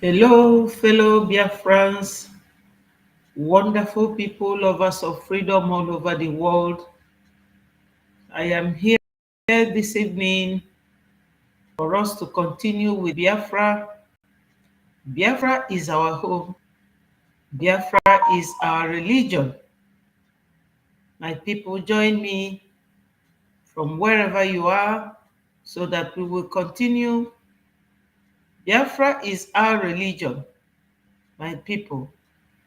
Hello, fellow Biafrans, wonderful people, lovers of freedom all over the world. I am here this evening for us to continue with Biafra. Biafra is our home. Biafra is our religion. My people, join me from wherever you are so that we will continue. Biafra is our religion. My people,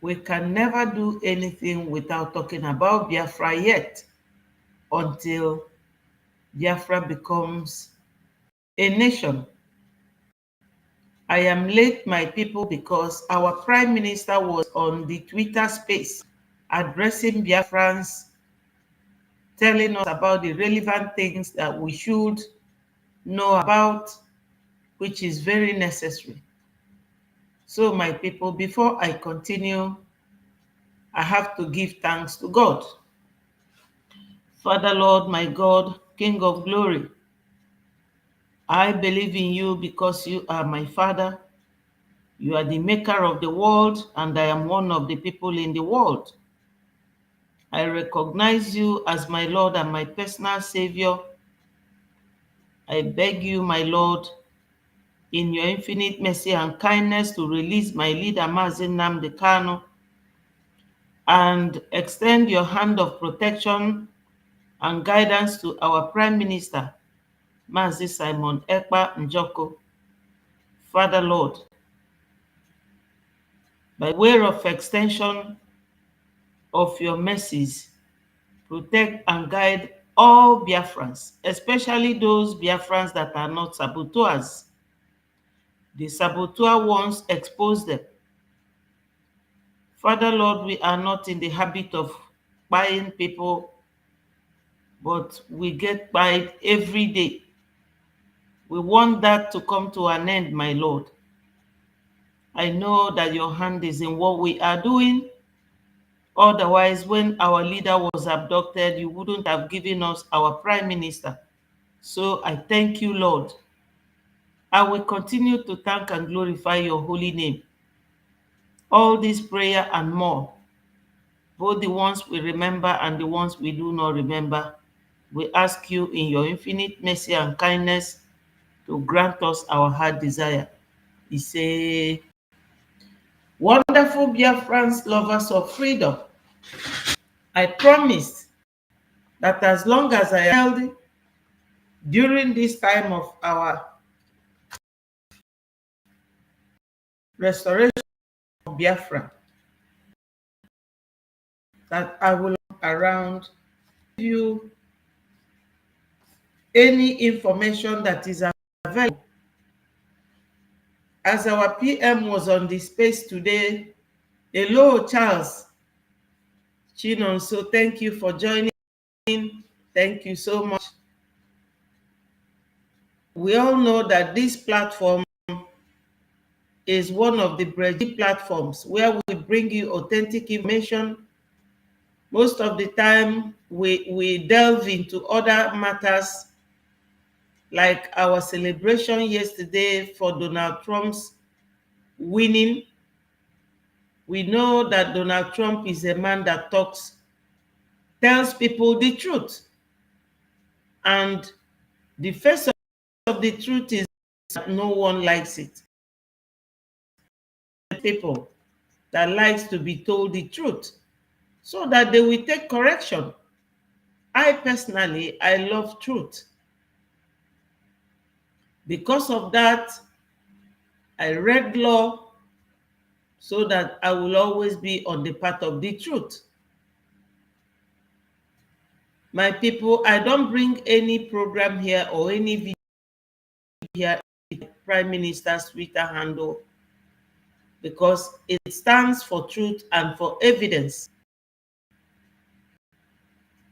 we can never do anything without talking about Biafra yet until Biafra becomes a nation. I am late, my people, because our Prime Minister was on the Twitter space addressing Biafrans, telling us about the relevant things that we should know about, which is very necessary. So, my people, before I continue, I have to give thanks to God. Father, Lord, my God, King of glory, I believe in you because you are my Father. You are the maker of the world, and I am one of the people in the world. I recognize you as my Lord and my personal Savior. I beg you, my Lord, in your infinite mercy and kindness, to release my leader, MSEN-BRGIE Kanu, and extend your hand of protection and guidance to our Prime Minister, Mazi Simon Ekpa Njoko. Father, Lord, by way of extension of your mercies, protect and guide all Biafrans, especially those Biafrans that are not saboteurs. The saboteur ones, expose them. Father, Lord, we are not in the habit of buying people, but we get buyed every day. We want that to come to an end, my Lord. I know that your hand is in what we are doing. Otherwise, when our leader was abducted, you wouldn't have given us our Prime Minister. So I thank you, Lord. I will continue to thank and glorify your holy name. All this prayer and more, both the ones we remember and the ones we do not remember, we ask you in your infinite mercy and kindness to grant us our heart desire. He say, wonderful Biafrans, lovers of freedom, I promise that as long as I am healthy during this time of our restoration of Biafra, that I will around you any information that is available. As our PM was on the space today, hello, Charles Chinon. So thank you for joining. Thank you so much. We all know that this platform is one of the BRGIE platforms where we bring you authentic information. Most of the time, we delve into other matters, like our celebration yesterday for Donald Trump's winning. We know that Donald Trump is a man that tells people the truth. And the face of the truth is that no one likes it. People that likes to be told the truth so that they will take correction. I personally, I love truth. Because of that, I read law so that I will always be on the path of the truth. My people, I don't bring any program here or any video here in Prime Minister's Twitter handle because it stands for truth and for evidence.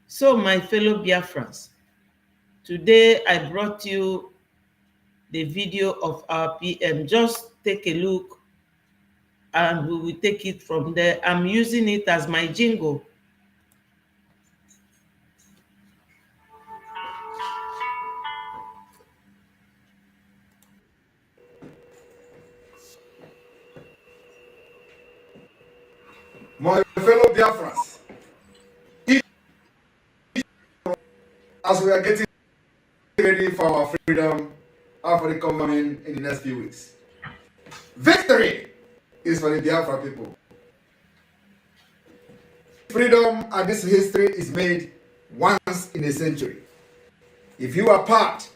So, my fellow Biafrans, today I brought you the video of our PM. Just take a look and we will take it from there. I'm using it as my jingle. are getting ready for our freedom and for the coming in the next few weeks. Victory is for the Biafra people. Freedom and this history is made once in a century. If you are part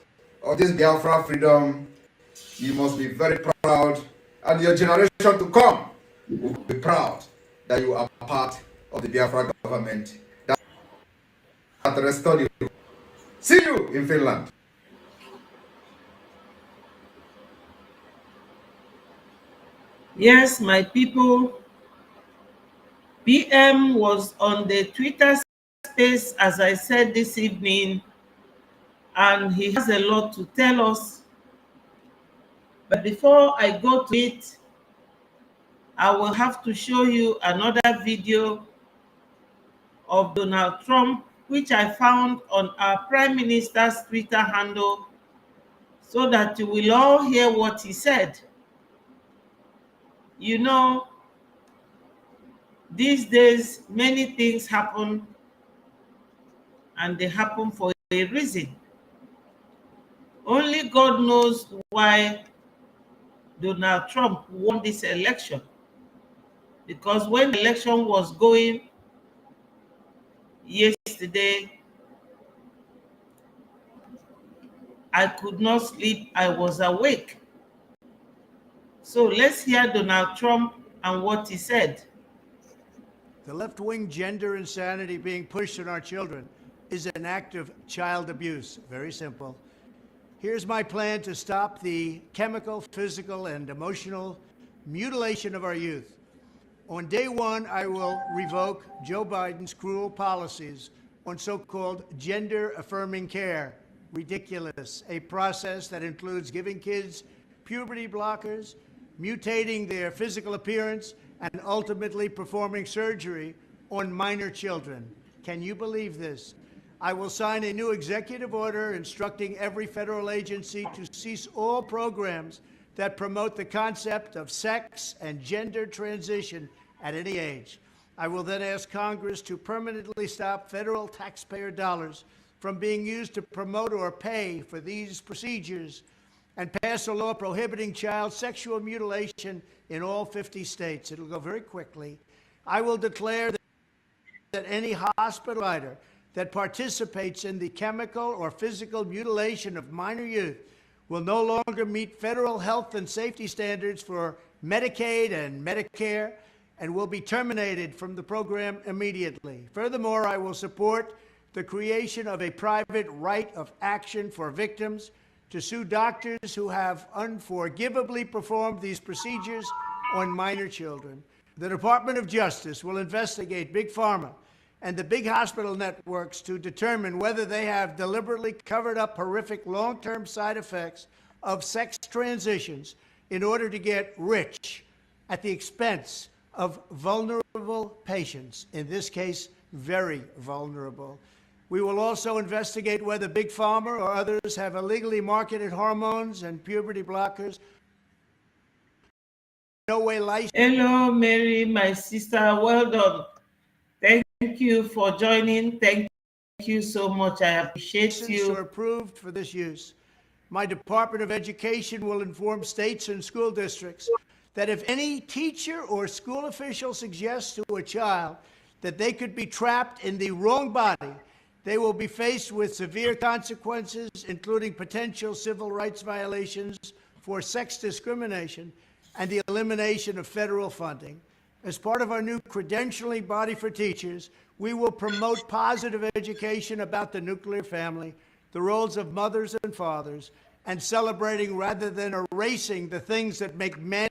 of this Biafra freedom, you must be very proud, and your generation to come will be proud that you are part of the Biafra government that restored you. See you in Finland. Yes, my people, PM was on the Twitter space, as I said this evening, and he has a lot to tell us. But before I go to it, I will have to show you another video of Donald Trump, which I found on our Prime Minister's Twitter handle, so that you will all hear what he said. You know, these days, many things happen, and they happen for a reason. Only God knows why Donald Trump won this election. Because when the election was going yesterday, I could not sleep, I was awake. So let's hear Donald Trump and what he said. The left-wing gender insanity being pushed on our children is an act of child abuse. Very simple. Here's my plan to stop the chemical, physical, and emotional mutilation of our youth. On day one, I will revoke Joe Biden's cruel policies on so-called gender-affirming care. Ridiculous. A process that includes giving kids puberty blockers, mutating their physical appearance, and ultimately performing surgery on minor children. Can you believe this? I will sign a new executive order instructing every federal agency to cease all programs that promote the concept of sex and gender transition at any age. I will then ask Congress to permanently stop federal taxpayer dollars from being used to promote or pay for these procedures and pass a law prohibiting child sexual mutilation in all 50 states. It'll go very quickly. I will declare that any hospital provider that participates in the chemical or physical mutilation of minor youth will no longer meet federal health and safety standards for Medicaid and Medicare and will be terminated from the program immediately. Furthermore, I will support the creation of a private right of action for victims to sue doctors who have unforgivably performed these procedures on minor children. The Department of Justice will investigate Big Pharma and the big hospital networks to determine whether they have deliberately covered up horrific long-term side effects of sex transitions in order to get rich at the expense of vulnerable patients, in this case, very vulnerable. We will also investigate whether Big Pharma or others have illegally marketed hormones and puberty blockers. No way licensed. Hello, Mary, my sister. Well done. Thank you for joining. Thank you so much. I appreciate you. Or approved for this use. My Department of Education will inform states and school districts that if any teacher or school official suggests to a child that they could be trapped in the wrong body, they will be faced with severe consequences, including potential civil rights violations for sex discrimination and the elimination of federal funding. As part of our new credentialing body for teachers, we will promote positive education about the nuclear family, the roles of mothers and fathers, and celebrating rather than erasing the things that make men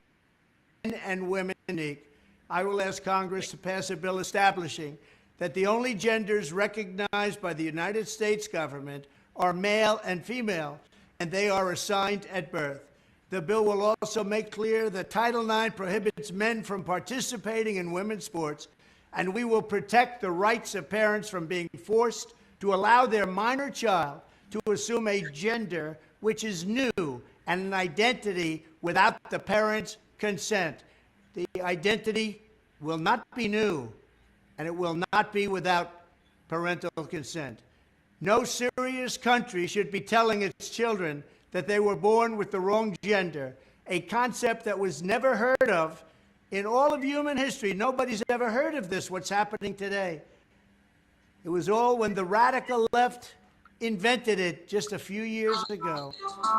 and women unique. I will ask Congress to pass a bill establishing that the only genders recognized by the United States government are male and female, and they are assigned at birth. The bill will also make clear that Title IX prohibits men from participating in women's sports, and we will protect the rights of parents from being forced to allow their minor child to assume a gender which is new and an identity without the parent's consent. The identity will not be new, and it will not be without parental consent. No serious country should be telling its children that they were born with the wrong gender, a concept that was never heard of in all of human history. Nobody's ever heard of this, what's happening today. It was all when the radical left invented it just a few years ago.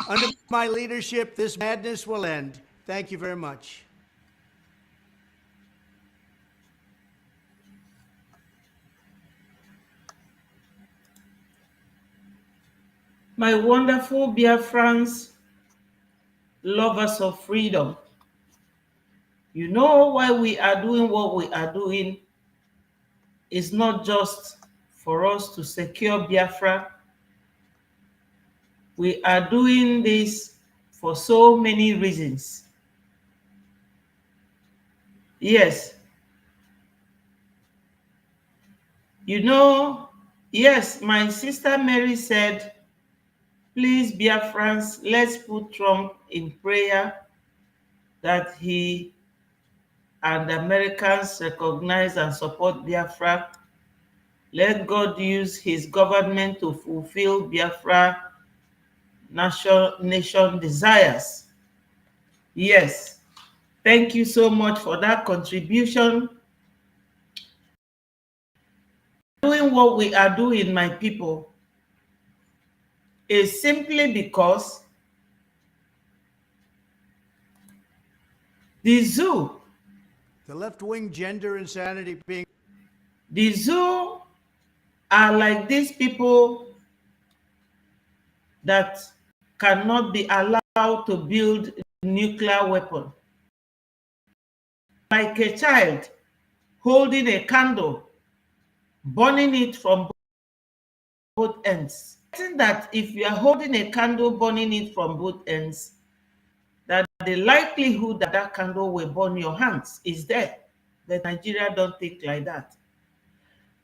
Under my leadership, this madness will end. Thank you very much. My wonderful Biafrans, lovers of freedom, you know why we are doing what we are doing is not just for us to secure Biafra. We are doing this for so many reasons. Yes. You know, yes, my sister Mary said, please, Biafrans, let's put Trump in prayer that he and Americans recognize and support Biafra. Let God use his government to fulfill Biafra nation desires. Yes, thank you so much for that contribution. Doing what we are doing, my people, is simply because the zoo, The left-wing gender insanity being the zoo are like these people that cannot be allowed to build nuclear weapon. Like a child holding a candle, burning it from both ends. I think that if you are holding a candle, burning it from both ends, that the likelihood that that candle will burn your hands is there. But Nigeria don't think like that.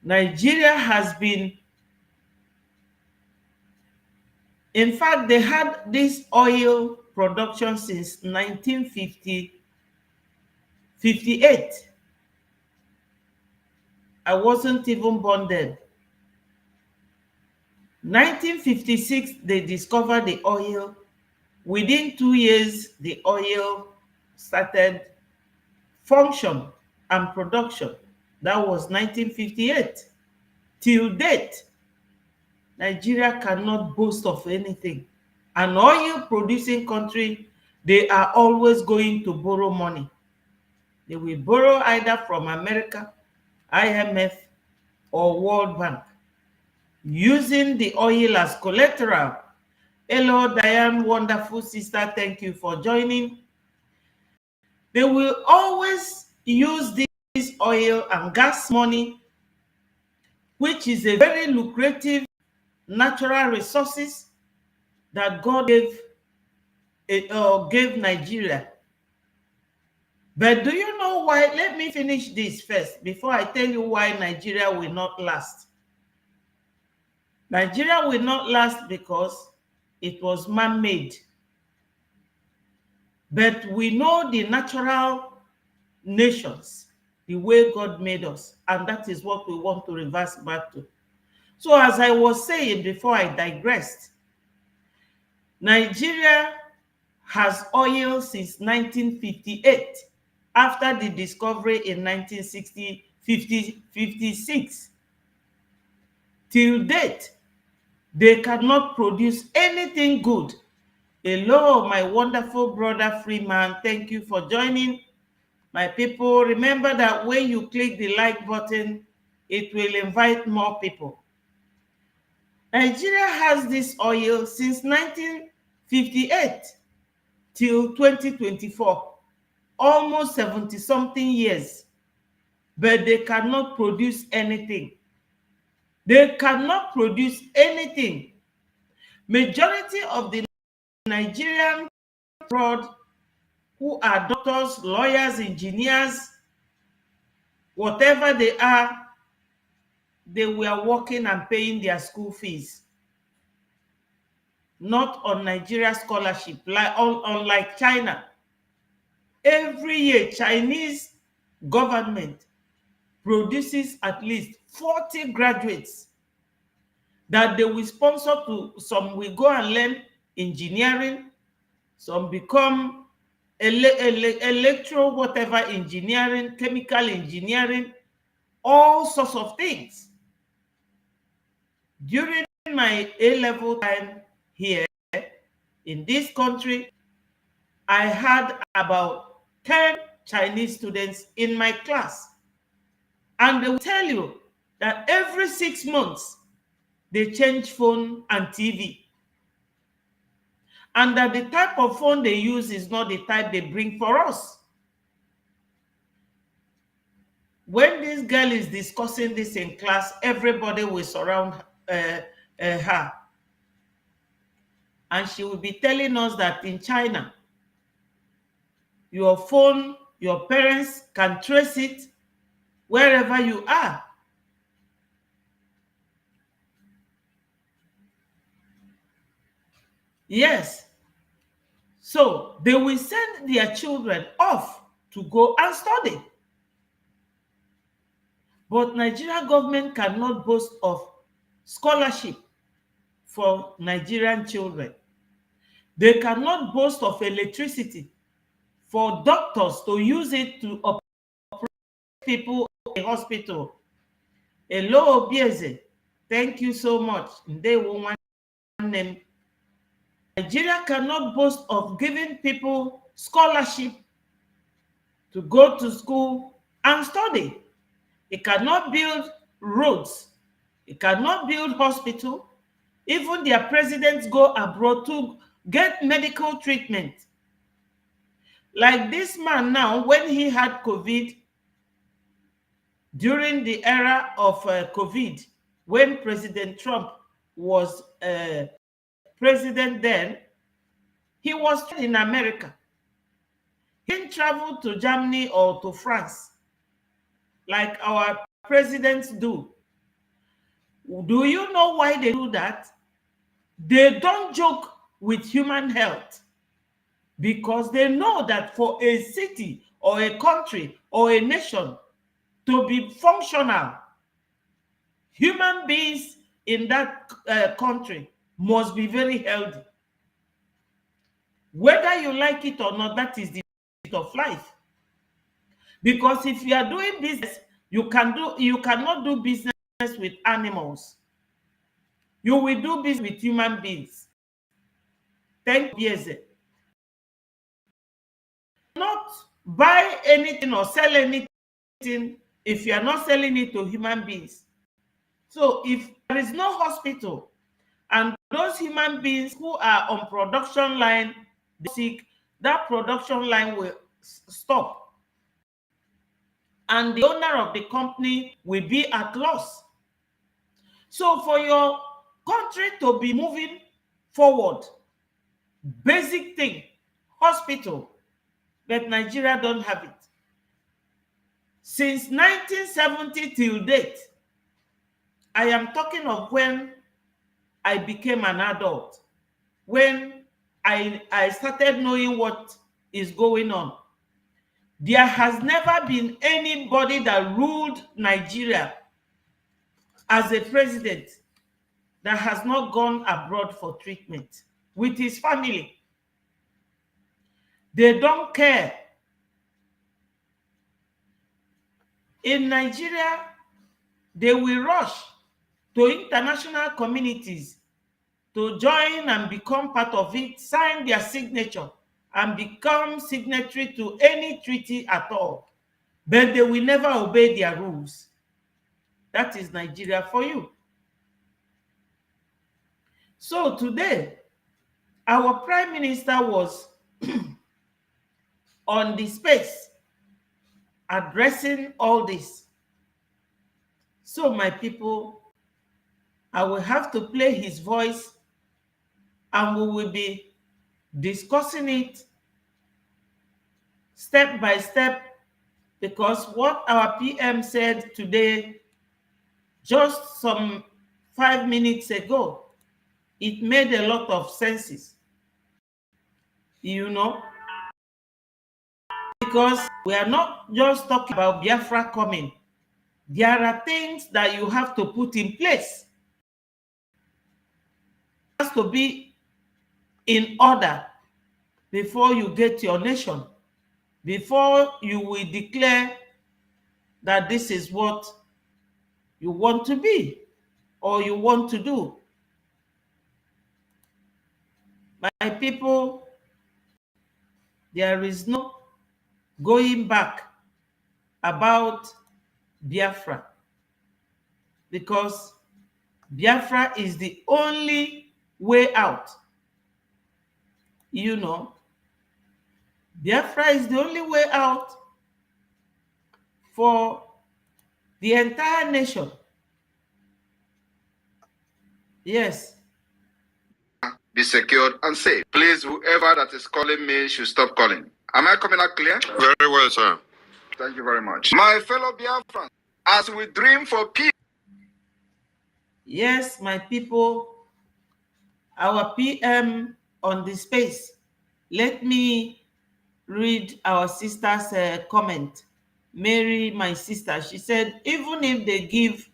Nigeria has been, in fact, they had this oil production since 1958. I wasn't even born then. 1956, they discovered the oil. Within 2 years, the oil started function and production. That was 1958. Till date, Nigeria cannot boast of anything. An oil producing country, they are always going to borrow money. They will borrow either from America, IMF, or World Bank, using the oil as collateral. Hello, Diane, wonderful sister. Thank you for joining. They will always use this oil and gas money, which is a very lucrative natural resources that God gave Nigeria. But do you know why? Let me finish this first before I tell you why Nigeria will not last. Nigeria will not last because it was man-made. But we know the natural nations, the way God made us, and that is what we want to reverse back to. So as I was saying before I digressed, Nigeria has oil since 1958, after the discovery in 1956. Till date, they cannot produce anything good. Hello, my wonderful brother Freeman. Thank you for joining. My people, remember that when you click the like button, it will invite more people. Nigeria has this oil since 1958 till 2024, almost 70-something years, but they cannot produce anything. They cannot produce anything. Majority of the Nigerian abroad who are doctors, lawyers, engineers, whatever they are, they were working and paying their school fees, not on Nigeria scholarship, unlike China. Every year, Chinese government produces at least 40 graduates that they will sponsor to some will go and learn engineering, some become electro whatever engineering, chemical engineering, all sorts of things. During my A-level time here in this country, I had about 10 Chinese students in my class. And they will tell you that every 6 months, they change phone and TV. And that the type of phone they use is not the type they bring for us. When this girl is discussing this in class, everybody will surround her. And she will be telling us that in China, your phone, your parents can trace it wherever you are. Yes. So they will send their children off to go and study. But Nigerian government cannot boast of scholarship for Nigerian children. They cannot boast of electricity for doctors to use it to operate people in hospital. Hello, Obieze. Thank you so much. Nigeria cannot boast of giving people scholarship to go to school and study. It cannot build roads. It cannot build hospital. Even their presidents go abroad to get medical treatment. Like this man now, when he had COVID, during the era of COVID, when President Trump was president then, he was in America. He didn't travel to Germany or to France like our presidents do. Do you know why they do that? They don't joke with human health because they know that for a city or a country or a nation to be functional, human beings in that country must be very healthy. Whether you like it or not, that is the of life. Because if you are doing business, you cannot do business with animals. You will do business with human beings. Thank you. Not buy anything or sell anything if you are not selling it to human beings. So if there is no hospital and those human beings who are on production line sick, that production line will stop. And the owner of the company will be at loss. So for your country to be moving forward, basic thing, hospital, but Nigeria don't have it. Since 1970 till date, I am talking of when I became an adult, when I started knowing what is going on. There has never been anybody that ruled Nigeria as a president that has not gone abroad for treatment with his family. They don't care. In Nigeria, they will rush to international communities to join and become part of it, sign their signature, and become signatory to any treaty at all. But they will never obey their rules. That is Nigeria for you. So today, our Prime Minister was on the space addressing all this. So my people, I will have to play his voice and we will be discussing it step by step, because what our PM said today, just some 5 minutes ago, it made a lot of senses, you know, because we are not just talking about Biafra coming. There are things that you have to put in place. to be in order before you get your nation, before you will declare that this is what you want to be or you want to do. My people, there is no going back about Biafra, because Biafra is the only way out. You know, Biafra is the only way out for the entire nation. Yes. Be secured and safe. Please, whoever that is calling me should stop calling. Am I coming out clear? Very well, sir. Thank you very much. My fellow Biafrans, as we dream for peace. Yes, my people, our PM on the space. Let me read our sister's comment. Mary, my sister, she said, even if they give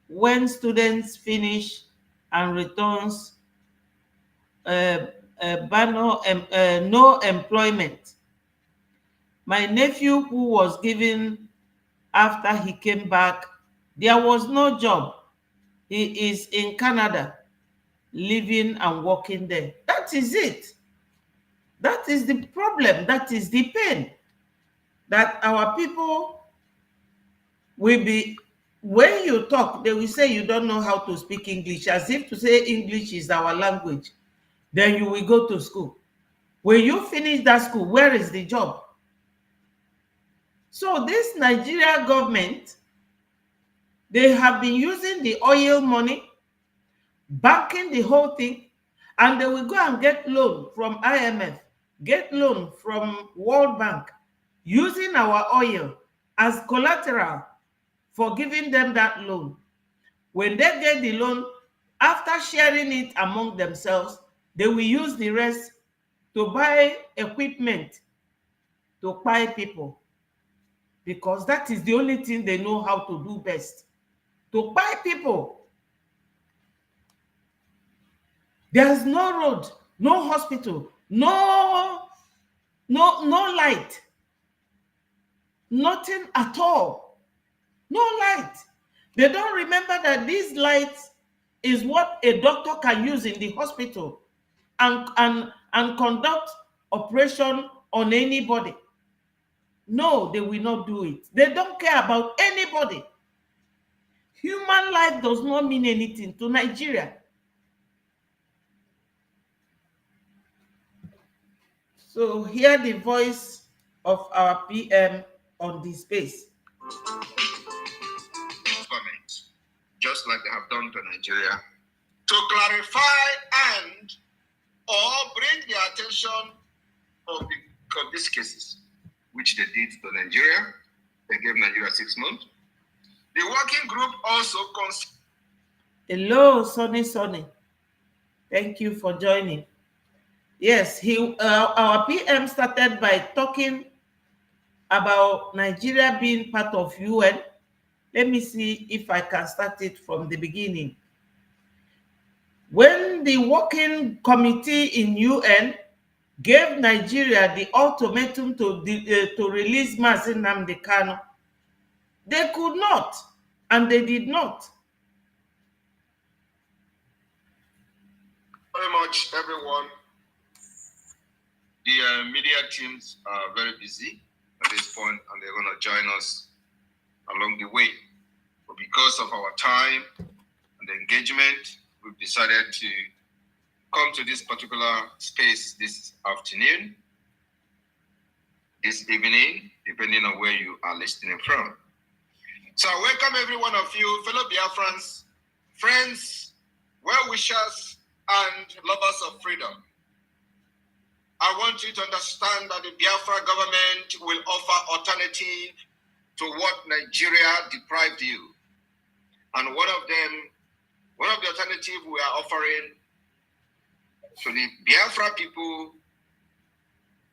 when students finish and returns no employment. My nephew, who was given after he came back, there was no job. He is in Canada, living and working there. That is it. That is the problem. That is the pain. That our people will be, when you talk, they will say you don't know how to speak English, as if to say English is our language. Then you will go to school. When you finish that school, where is the job? So this Nigeria government, they have been using the oil money, banking the whole thing, and they will go and get loan from IMF, get loan from World Bank, using our oil as collateral for giving them that loan. When they get the loan, after sharing it among themselves, they will use the rest to buy equipment to buy people, because that is the only thing they know how to do best, to buy people. There's no road, no hospital, no light, nothing at all, no light. They don't remember that these lights is what a doctor can use in the hospital and conduct operation on anybody. No, they will not do it. They don't care about anybody. Human life does not mean anything to Nigeria. So hear the voice of our PM on this space. Government, just like they have done to Nigeria, to clarify and or bring the attention of these cases, which they did to Nigeria. They gave Nigeria 6 months. The working group also Hello, Sonny. Thank you for joining. Yes, our PM started by talking about Nigeria being part of UN. Let me see if I can start it from the beginning. When the working committee in UN gave Nigeria the ultimatum to release MSEN-BRGIE Kanu, they could not, and they did not. very much, everyone. The media teams are very busy at this point, and they're going to join us along the way. But because of our time and the engagement, we've decided to come to this particular space this afternoon, this evening, depending on where you are listening from. So I welcome every one of you, fellow Biafrans, friends, well-wishers, and lovers of freedom. I want you to understand that the Biafra government will offer alternative to what Nigeria deprived you. And one of the alternatives we are offering to the Biafra people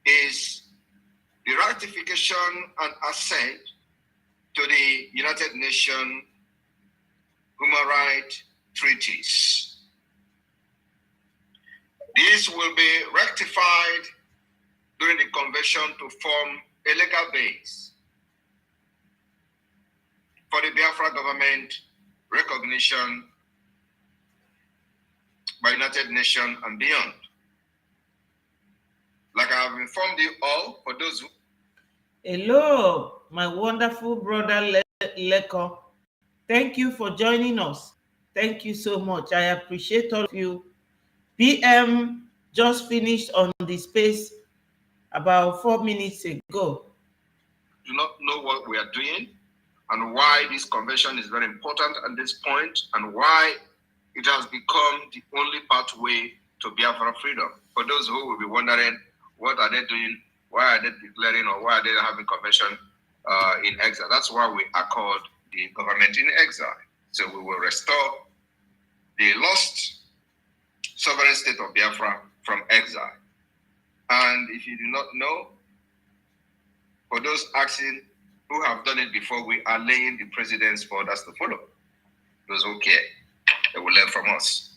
is the ratification and assent to the United Nations Human Rights Treaties. This will be rectified during the convention to form a legal base for the Biafra government recognition by United Nations and beyond. Like I have informed you all, for those who... Hello, my wonderful brother Leko. Thank you for joining us. Thank you so much. I appreciate all of you. PM just finished on the space about 4 minutes ago. Do not know what we are doing and why this convention is very important at this point and why it has become the only pathway to Biafra freedom. For those who will be wondering, what are they doing? Why are they declaring or why are they having convention in exile? That's why we are called the government in exile. So we will restore the lost sovereign state of Biafra from exile. And if you do not know, for those asking who have done it before, we are laying the precedents for others to follow. Those who care, they will learn from us.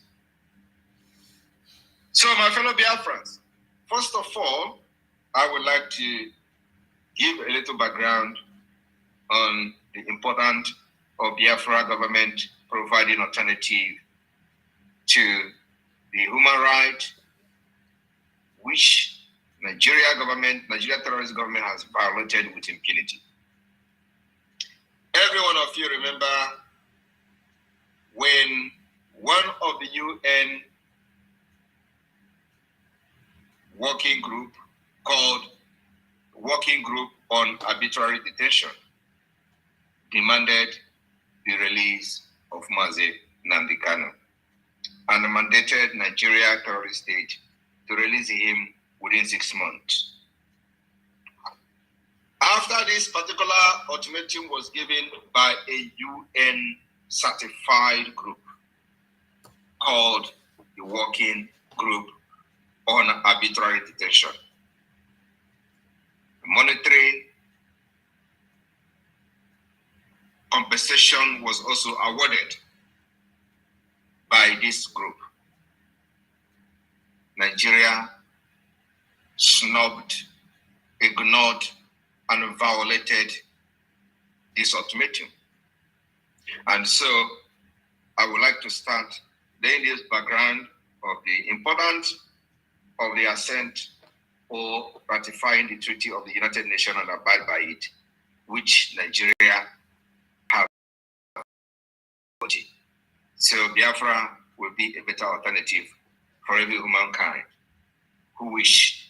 So, my fellow Biafrans, first of all, I would like to give a little background on the importance of Biafra government providing alternative to the human right which Nigeria terrorist government has violated with impunity. Every one of you remember when one of the UN working group called Working Group on Arbitrary Detention demanded the release of Mazi Nnamdi Kanu and mandated Nigeria terrorist state to release him within 6 months. After this particular ultimatum was given by a UN certified group called the Working Group on Arbitrary Detention, monetary compensation was also awarded by this group. Nigeria snubbed, ignored, and violated this ultimatum. And so I would like to start laying this background of the importance of the assent or ratifying the Treaty of the United Nations and abide by it, which Nigeria have. So Biafra will be a better alternative for every humankind who wish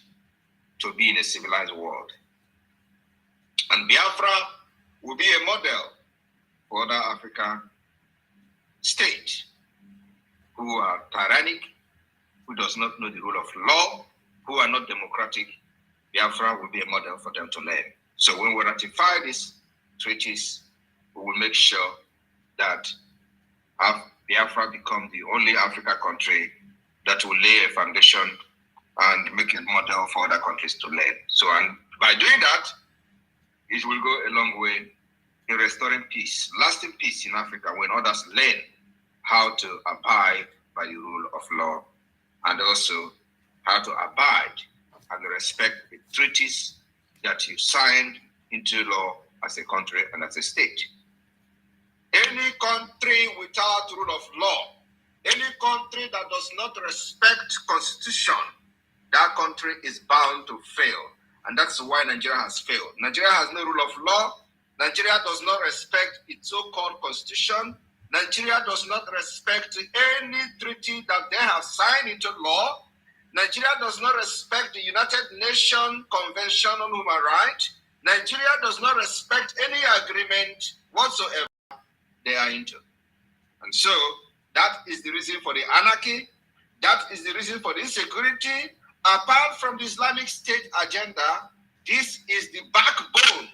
to be in a civilized world. And Biafra will be a model for other African states who are tyrannic, who does not know the rule of law, who are not democratic. Biafra will be a model for them to learn. So when we ratify these treaties, we will make sure that Biafra become the only African country that will lay a foundation and make a model for other countries to learn. So, and by doing that, it will go a long way in restoring peace, lasting peace in Africa when others learn how to abide by the rule of law and also how to abide and respect the treaties that you signed into law as a country and as a state. Any country without rule of law, any country that does not respect constitution, that country is bound to fail. And that's why Nigeria has failed. Nigeria has no rule of law. Nigeria does not respect its so-called constitution. Nigeria does not respect any treaty that they have signed into law. Nigeria does not respect the United Nations Convention on Human Rights. Nigeria does not respect any agreement whatsoever they are into. And so that is the reason for the anarchy. That is the reason for the insecurity. Apart from the Islamic State agenda, this is the backbone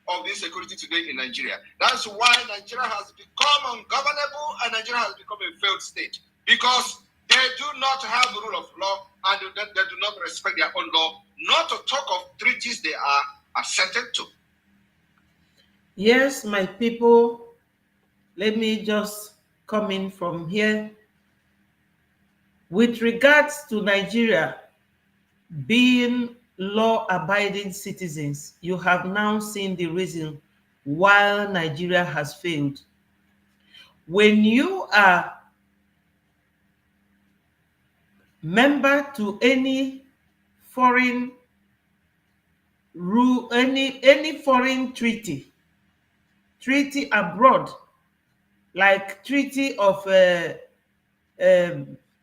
of the insecurity today in Nigeria. That's why Nigeria has become ungovernable and Nigeria has become a failed state, because they do not have the rule of law and they do not respect their own law, not to talk of treaties they are assented to. Yes, my people, let me just come in from here. With regards to Nigeria being law-abiding citizens, you have now seen the reason why Nigeria has failed. When you are member to any foreign rule, any foreign treaty abroad, like treaty of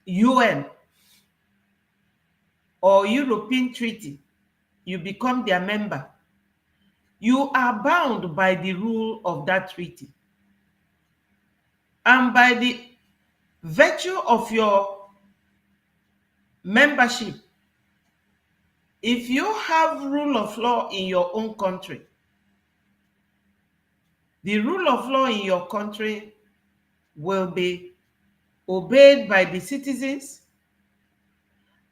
UN or European treaty, you become their member. You are bound by the rule of that treaty. And by the virtue of your membership, if you have rule of law in your own country, the rule of law in your country will be obeyed by the citizens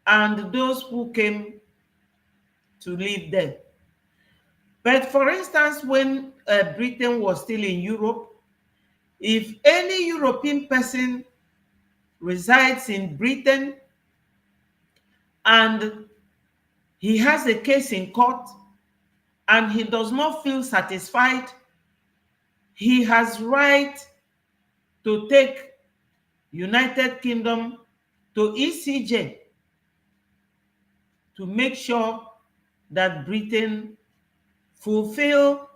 and those who came to live there. But for instance, when Britain was still in Europe, if any European person resides in Britain and he has a case in court and he does not feel satisfied, he has right to take United Kingdom to ECJ to make sure that Britain fulfill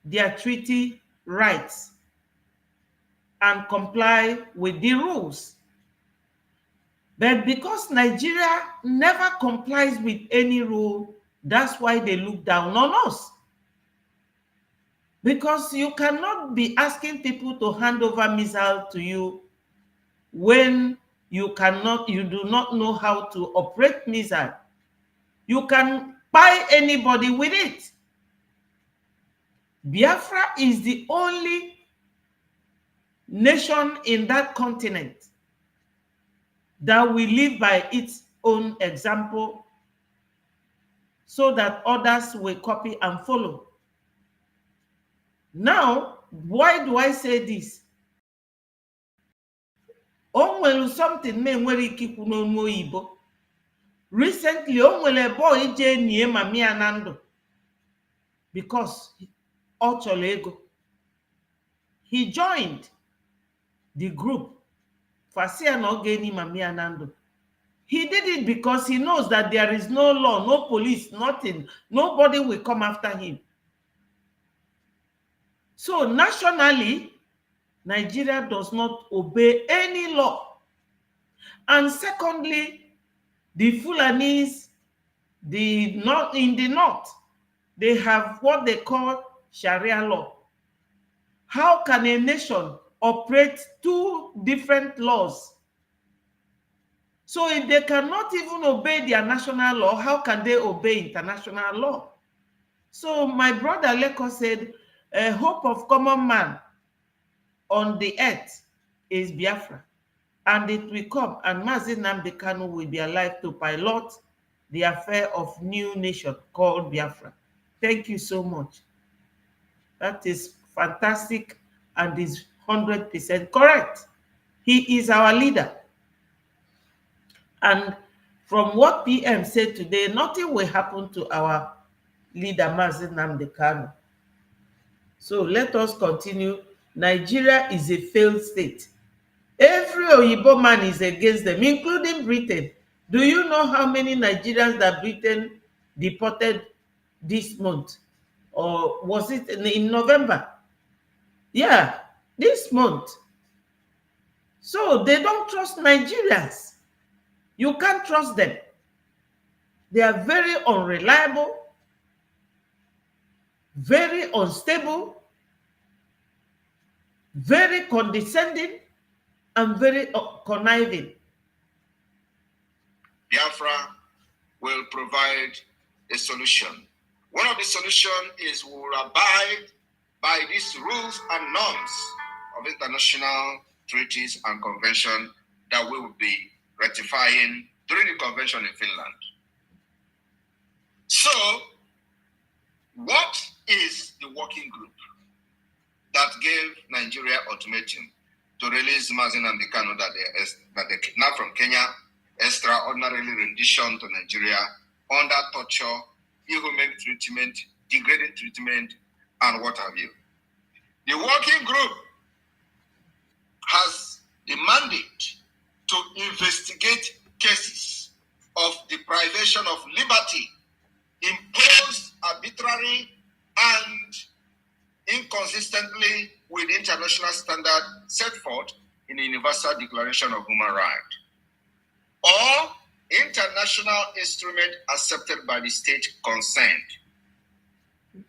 their treaty rights and comply with the rules. But because Nigeria never complies with any rule, that's why they look down on us. Because you cannot be asking people to hand over missile to you when you do not know how to operate missile. You can buy anybody with it. Biafra is the only nation in that continent that will live by its own example so that others will copy and follow. Now, why do I say this? O nwere something me nwere ike ikwu n'onu oyibo. Recently, o nwere boy je nie mami ya na ndụ because ọ chọrọ ego. He joined the group Fasia na oge ni mami ya na ndụ. He did it because he knows that there is no law, no police, nothing. Nobody will come after him. So nationally, Nigeria does not obey any law. And secondly, the Fulanis, in the north, they have what they call Sharia law. How can a nation operate two different laws? So if they cannot even obey their national law, how can they obey international law? So my brother Leko said, a hope of common man on the earth is Biafra. And it will come, and Mazi Nnamdi Kanu will be alive to pilot the affair of new nation called Biafra. Thank you so much. That is fantastic and is 100% correct. He is our leader. And from what PM said today, nothing will happen to our leader, Mazi Nnamdi Kanu. So let us continue. Nigeria is a failed state. Every Oyibo man is against them, including Britain. Do you know how many Nigerians that Britain deported this month? Or was it in November? Yeah, this month. So they don't trust Nigerians. You can't trust them. They are very unreliable, very unstable, very condescending, and very conniving. Biafra will provide a solution. One of the solutions is we will abide by these rules and norms of international treaties and conventions that we will be ratifying during the convention in Finland. So, what is the working group that gave Nigeria ultimatum to release Mazi Nnamdi Kanu that they kidnapped from Kenya extraordinarily rendition to Nigeria under torture, inhumane treatment, degrading treatment, and what have you. The working group has the mandate to investigate cases of deprivation of liberty imposed arbitrarily and inconsistently with international standard set forth in the Universal Declaration of Human Rights or international instrument accepted by the state concerned.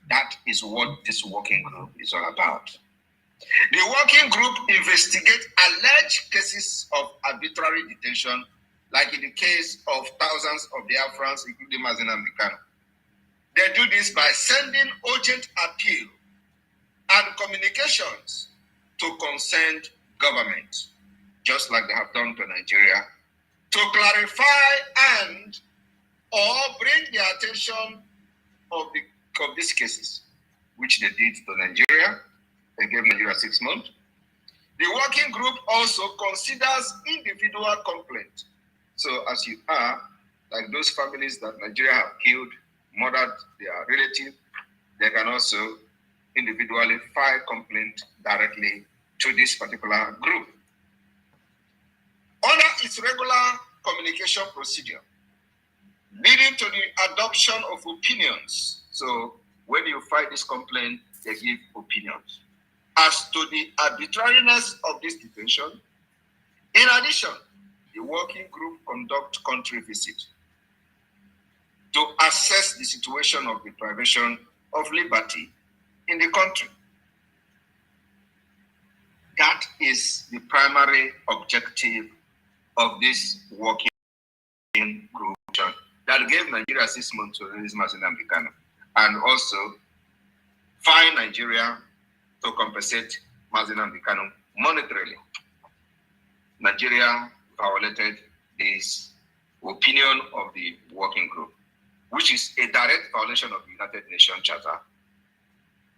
That is what this working group is all about. The working group investigates alleged cases of arbitrary detention, like in the case of thousands of Biafrans, including MSEN-BRGIE. They do this by sending urgent appeal and communications to concerned government, just like they have done to Nigeria, to clarify and or bring the attention of these cases, which they did to Nigeria. They gave Nigeria 6 months. The working group also considers individual complaint. So as you are, like those families that Nigeria have killed, murdered their relative, they can also individually file complaint directly to this particular group. Under its regular communication procedure, leading to the adoption of opinions. So when you file this complaint, they give opinions as to the arbitrariness of this detention. In addition, the working group conduct country visit to assess the situation of deprivation of liberty in the country. That is the primary objective of this working group that gave Nigeria 6 months to release MSEN-BRGIE and also fine Nigeria to compensate MSEN-BRGIE monetarily. Nigeria violated this opinion of the working group, which is a direct violation of the United Nations Charter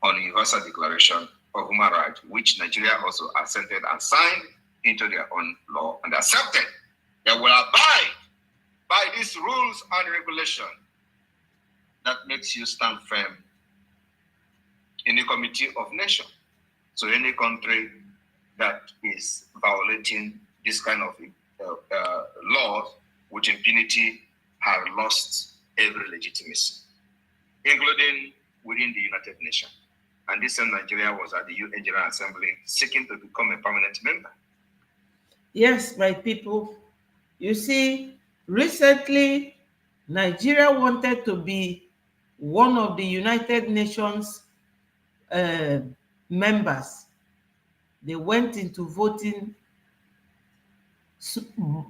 on the Universal Declaration of Human Rights, which Nigeria also assented and signed into their own law and accepted. They will abide by these rules and regulations that makes you stand firm in the Committee of Nations. So any country that is violating this kind of laws with impunity have lost every legitimacy, including within the United Nations. And this time Nigeria was at the UN General Assembly seeking to become a permanent member. Yes, my people. You see, recently, Nigeria wanted to be one of the United Nations members. They went into voting.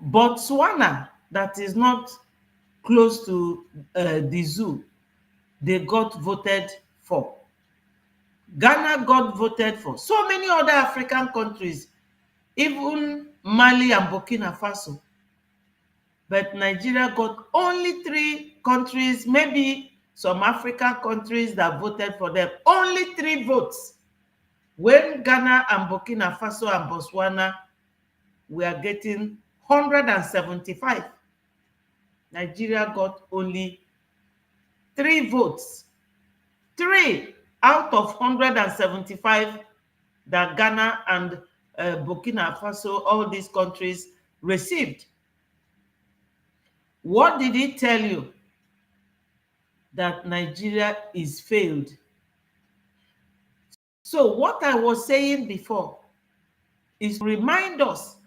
Botswana, that is not close to the zoo, they got voted for. Ghana got voted for. So many other African countries, even Mali and Burkina Faso. But Nigeria got only 3 countries, maybe some African countries that voted for them. Only 3 votes. When Ghana and Burkina Faso and Botswana were getting 175. Nigeria got only 3 votes. 3 out of 175 that Ghana and Burkina Faso, all these countries received. What did it tell you? That Nigeria is failed. So what I was saying before is to remind us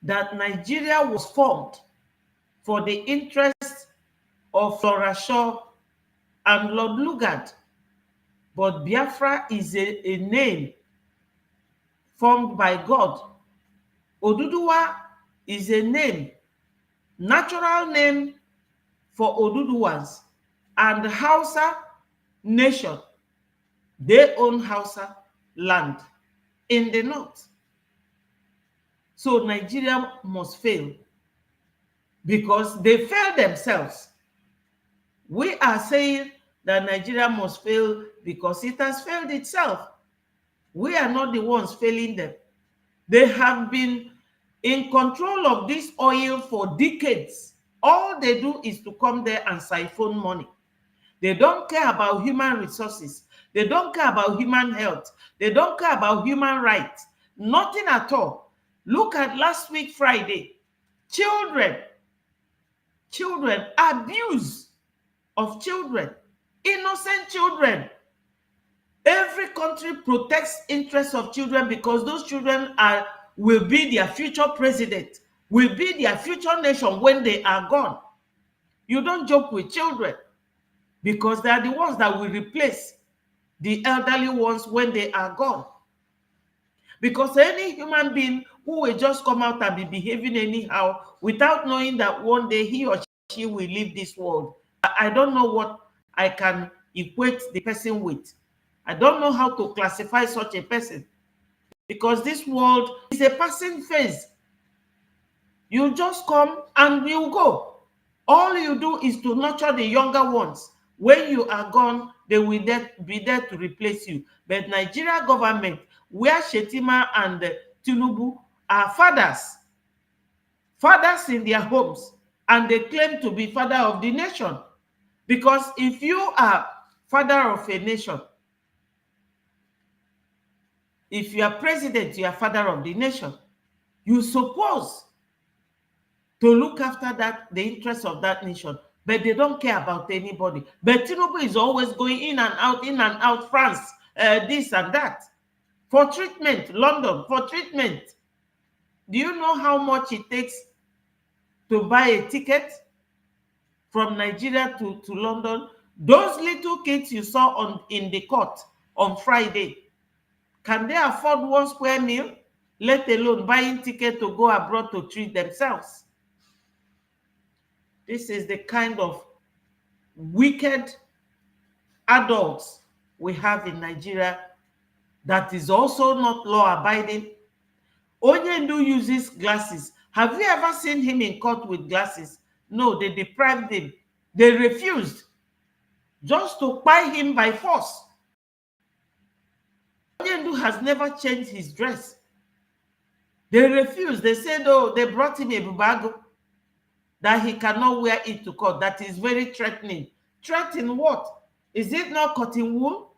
that Nigeria was formed for the interest of Flora Shaw and Lord Lugard. But Biafra is a name formed by God. Oduduwa is a name, natural name for Oduduwas. And Hausa nation, they own Hausa land in the north. So Nigeria must fail because they failed themselves. We are saying that Nigeria must fail because it has failed itself. We are not the ones failing them. They have been in control of this oil for decades. All they do is to come there and siphon money. They don't care about human resources. They don't care about human health. They don't care about human rights. Nothing at all. Look at last week, Friday. Children, abuse of children, innocent children. Every country protects interests of children because those children will be their future president, will be their future nation when they are gone. You don't joke with children because they are the ones that will replace the elderly ones when they are gone. Because any human being who will just come out and be behaving anyhow without knowing that one day he or she will leave this world, I don't know what I can equate the person with. I don't know how to classify such a person, because this world is a passing phase. You just come and you go. All you do is to nurture the younger ones. When you are gone, they will be there to replace you. But Nigeria government, where Shetima and Tinubu are fathers in their homes, and they claim to be father of the nation. Because if you are father of a nation, if you are president, you are father of the nation, you're supposed to look after the interests of that nation. But they don't care about anybody. But Tinubu is always going in and out, France, this and that, for treatment, London, for treatment. Do you know how much it takes to buy a ticket from Nigeria to London? Those little kids you saw in the court on Friday, can they afford one square meal, let alone buying ticket to go abroad to treat themselves? This is the kind of wicked adults we have in Nigeria that is also not law-abiding. Onyendu uses glasses. Have you ever seen him in court with glasses? No, they deprived him. They refused, just to buy him by force. Onyendu has never changed his dress. They refused. They said, oh, they brought him a bubago that he cannot wear it to court. That is very threatening. Threatening what? Is it not cotton wool?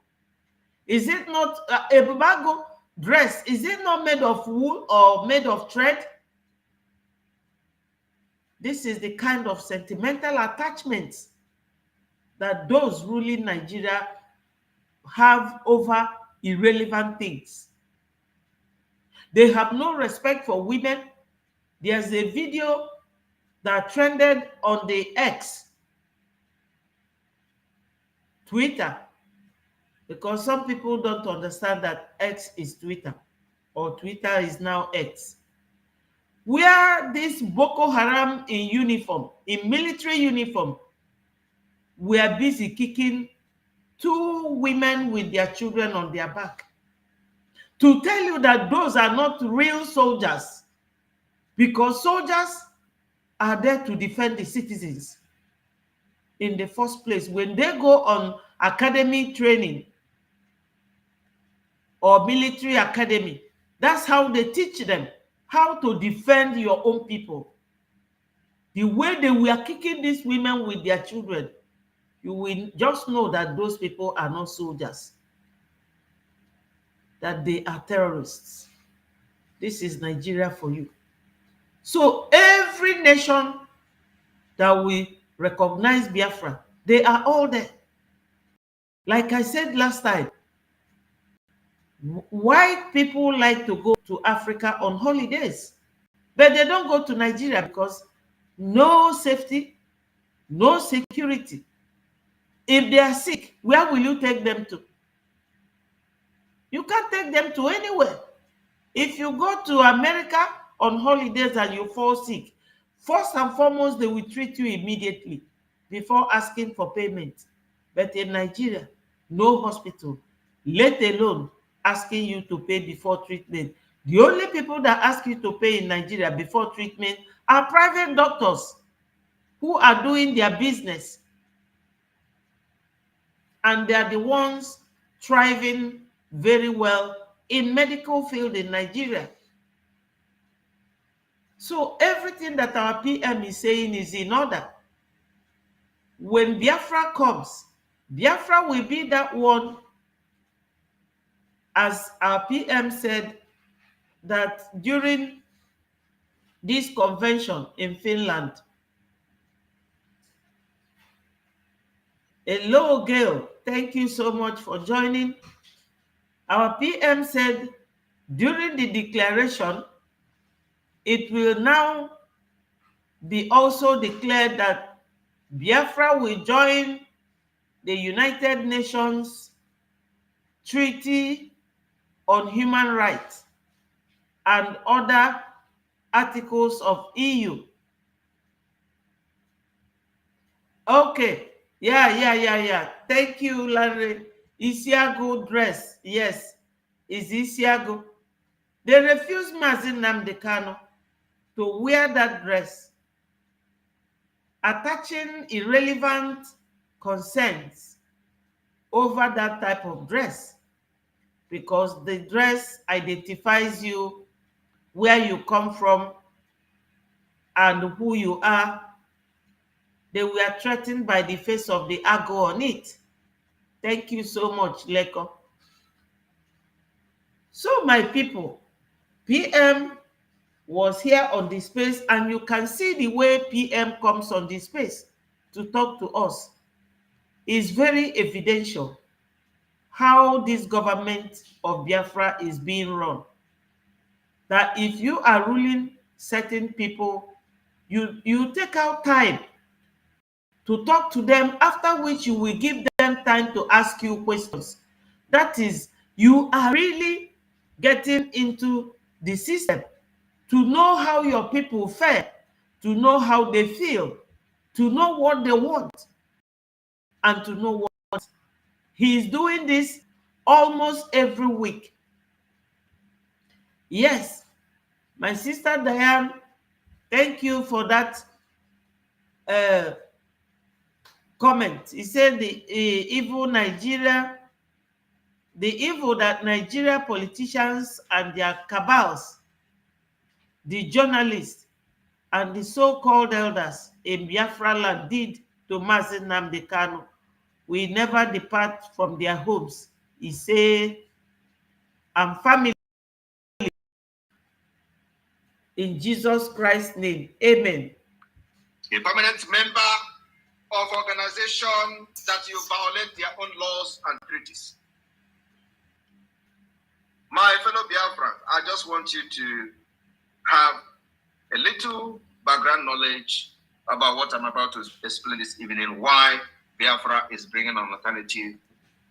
Is it not a bubago dress? Is it not made of wool or made of thread? This is the kind of sentimental attachments that those ruling Nigeria have over irrelevant things. They have no respect for women. There's a video that trended on the X, Twitter, because some people don't understand that X is Twitter, or Twitter is now X, where this Boko Haram in uniform, in military uniform, were busy kicking two women with their children on their back, to tell you that those are not real soldiers, because soldiers are there to defend the citizens in the first place. When they go on academy training or military academy, that's how they teach them how to defend your own people. The way they were kicking these women with their children, you will just know that those people are not soldiers, that they are terrorists. This is Nigeria for you. So every nation that will recognize Biafra, they are all there. Like I said last time, white people like to go to Africa on holidays, but they don't go to Nigeria because no safety, no security. If they are sick, where will you take them to? You can't take them to anywhere. If you go to America on holidays and you fall sick, first and foremost, they will treat you immediately before asking for payment. But in Nigeria, no hospital, let alone asking you to pay before treatment. The only people that ask you to pay in Nigeria before treatment are private doctors who are doing their business. And they are the ones thriving very well in medical field in Nigeria. So everything that our PM is saying is in order. When Biafra comes, Biafra will be that one, as our PM said, that during this convention in Finland. Hello, Gail. Thank you so much for joining. Our PM said during the declaration, it will now be also declared that Biafra will join the United Nations Treaty on Human Rights and other articles of EU. Okay. Yeah. Thank you, Larry. Isiago dress. Yes, is Isiago. They refused Mazi Nnamdi Kanu to wear that dress, attaching irrelevant concerns over that type of dress, because the dress identifies you, where you come from, and who you are. They were threatened by the face of the Ago on it. Thank you so much, Leko. So, my people, PM was here on the space, and you can see the way PM comes on the space to talk to us. It's very evidential how this government of Biafra is being run. That if you are ruling certain people, you take out time to talk to them, after which you will give them time to ask you questions. That is, you are really getting into the system to know how your people fare, to know how they feel, to know what they want, and to know what. He is doing this almost every week. Yes, my sister Diane, thank you for that comment. He said the evil Nigeria, the evil that Nigeria politicians and their cabals, the journalists, and the so-called elders in Biafra land did to Mazi Nnamdi Kanu will never depart from their homes. He said, and family, in Jesus Christ's name. Amen. A permanent member of organization that you violate their own laws and treaties. My fellow Biafrans, I just want you to have a little background knowledge about what I'm about to explain this evening, why Biafra is bringing an alternative,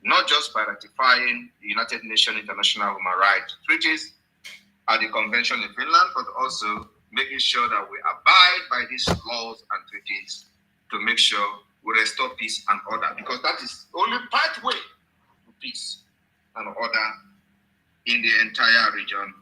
not just by ratifying the United Nations International Human Rights Treaties at the convention in Finland, but also making sure that we abide by these laws and treaties to make sure we restore peace and order, because that is the only pathway to peace and order in the entire region.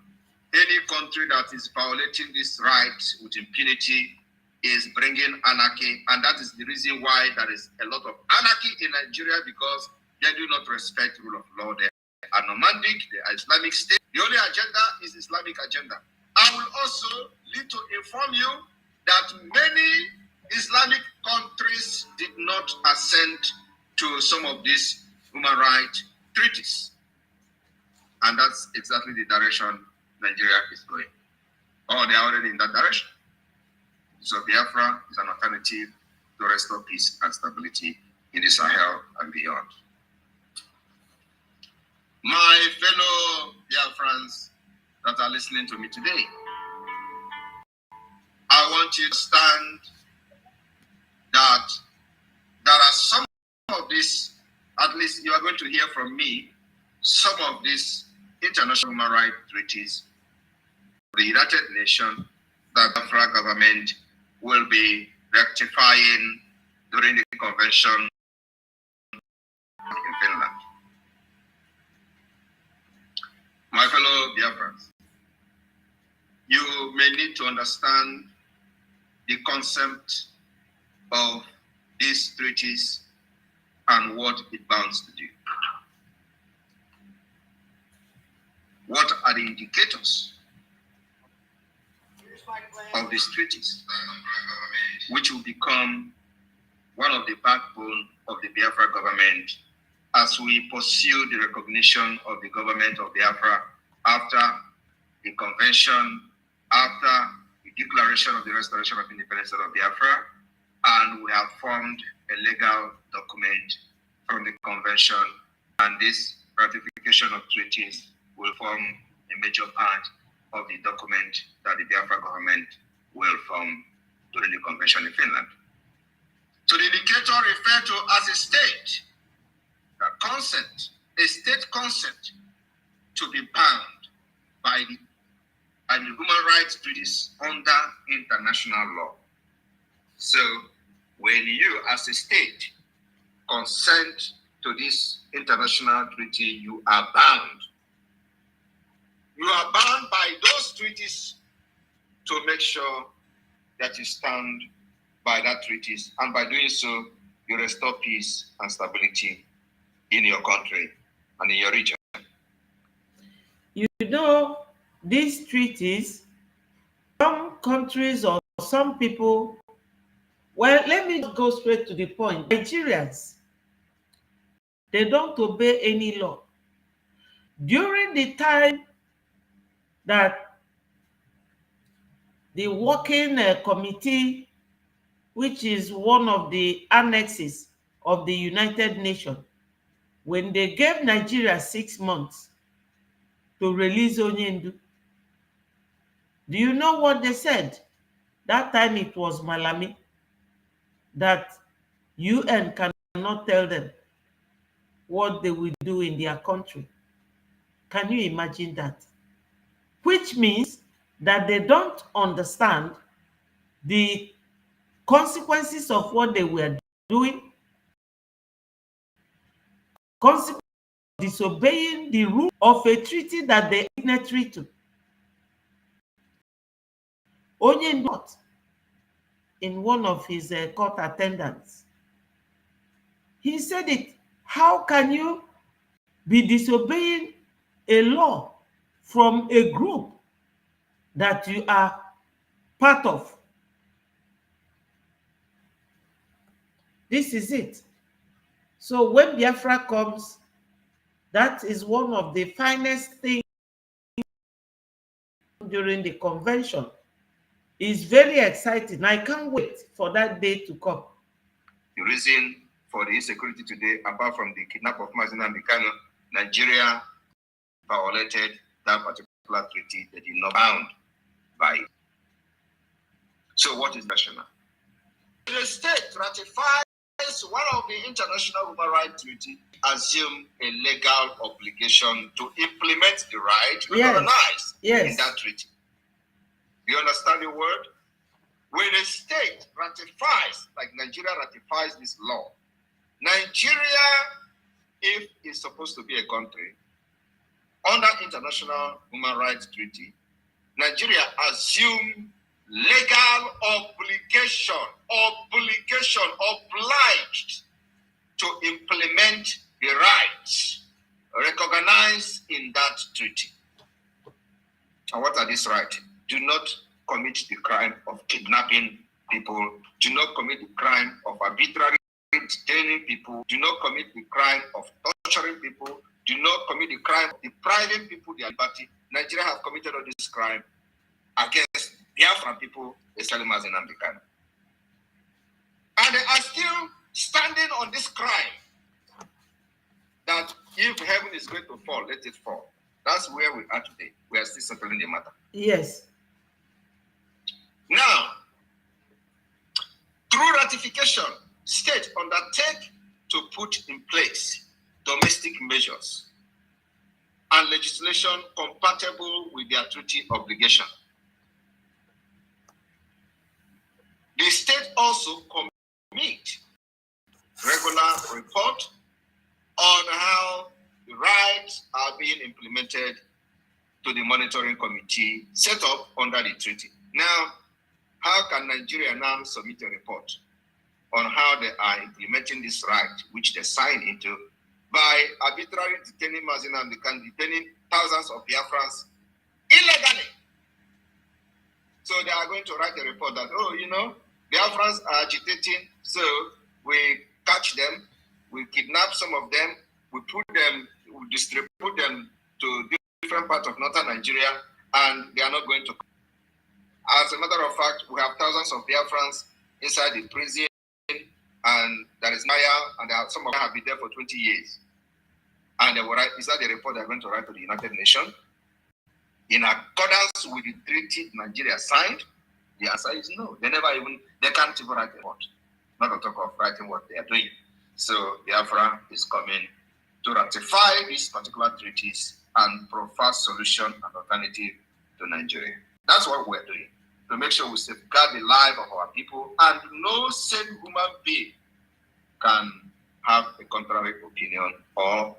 Any country that is violating these rights with impunity is bringing anarchy, and that is the reason why there is a lot of anarchy in Nigeria, because they do not respect rule of law. They are nomadic, they are Islamic state. The only agenda is Islamic agenda. I will also need to inform you that many Islamic countries did not assent to some of these human rights treaties. And that's exactly the direction Nigeria is going. Or they are already in that direction. So Biafra is an alternative to restore peace and stability in the Sahel and beyond. My fellow Biafrans that are listening to me today, I want you to understand that there are some of these, at least you are going to hear from me, some of these international human rights treaties, the United Nations, that the Biafra government will be rectifying during the convention in Finland. My fellow Biafrans, you may need to understand the concept of these treaties and what it bounds to do. What are the indicators of these treaties, which will become one of the backbone of the Biafra government as we pursue the recognition of the government of Biafra after the convention, after the declaration of the restoration of independence of Biafra, and we have formed a legal document from the convention, and this ratification of treaties will form a major part of the document that the Biafra government will form during the convention in Finland. So the indicator referred to as a state, that consent, a state consent to be bound by the and human rights treaties under international law. So when you as a state consent to this international treaty, you are bound. You are bound by those treaties to make sure that you stand by that treaties, and by doing so, you restore peace and stability in your country and in your region. You know, these treaties, some countries or some people, well, let me go straight to the point. Nigerians, they don't obey any law. During the time that the working committee, which is one of the annexes of the United Nations, when they gave Nigeria 6 months to release Onyendu, do you know what they said? That time it was Malami, that UN cannot tell them what they will do in their country. Can you imagine that? Which means that they don't understand the consequences of what they were doing, consequences of disobeying the rule of a treaty that they are signatory to. Only not in one of his court attendants. He said it. How can you be disobeying a law from a group that you are part of? This is it. So when Biafra comes, that is one of the finest things during the convention. It's very exciting. I can't wait for that day to come. The reason for the insecurity today, apart from the kidnap of Mazina Mikano, Nigeria violated that particular treaty. They did not bound by it. So what is rational? The state ratifies one of the international human rights treaty, assume a legal obligation to implement the right recognized in that treaty. Do you understand the word? When a state ratifies, like Nigeria ratifies this law, Nigeria, if it's supposed to be a country, under international human rights treaty, Nigeria assumes legal obligation, obliged to implement the rights recognized in that treaty. And what are these rights? Do not commit the crime of kidnapping people. Do not commit the crime of arbitrarily detaining people. Do not commit the crime of torturing people. Do not commit the crime of depriving people their liberty. Nigeria have committed all this crime against Biafran people, especially Mazin and Bikano. And they are still standing on this crime that if heaven is going to fall, let it fall. That's where we are today. We are still settling the matter. Yes. Now, through ratification, states undertake to put in place domestic measures and legislation compatible with their treaty obligation. The state also commit regular report on how the rights are being implemented to the monitoring committee set up under the treaty. Now, how can Nigeria now submit a report on how they are implementing this right, which they signed into, by arbitrarily detaining Mazina and detaining thousands of Biafrans illegally? So they are going to write a report that, oh, Biafrans are agitating, so we catch them, we kidnap some of them, we distribute them to different parts of northern Nigeria, and they are not going to. As a matter of fact, we have thousands of Biafrans inside the prison, and there is Maya, and some of them have been there for 20 years. And they will write, is that the report they're going to write to the United Nations? In accordance with the treaty Nigeria signed? The answer is no. They can't even write a report. Not to talk of writing what they are doing. So Biafra is coming to ratify these particular treaties and provide solution and alternative to Nigeria. That's what we're doing, to make sure we safeguard the life of our people, and no sane human being can have a contrary opinion or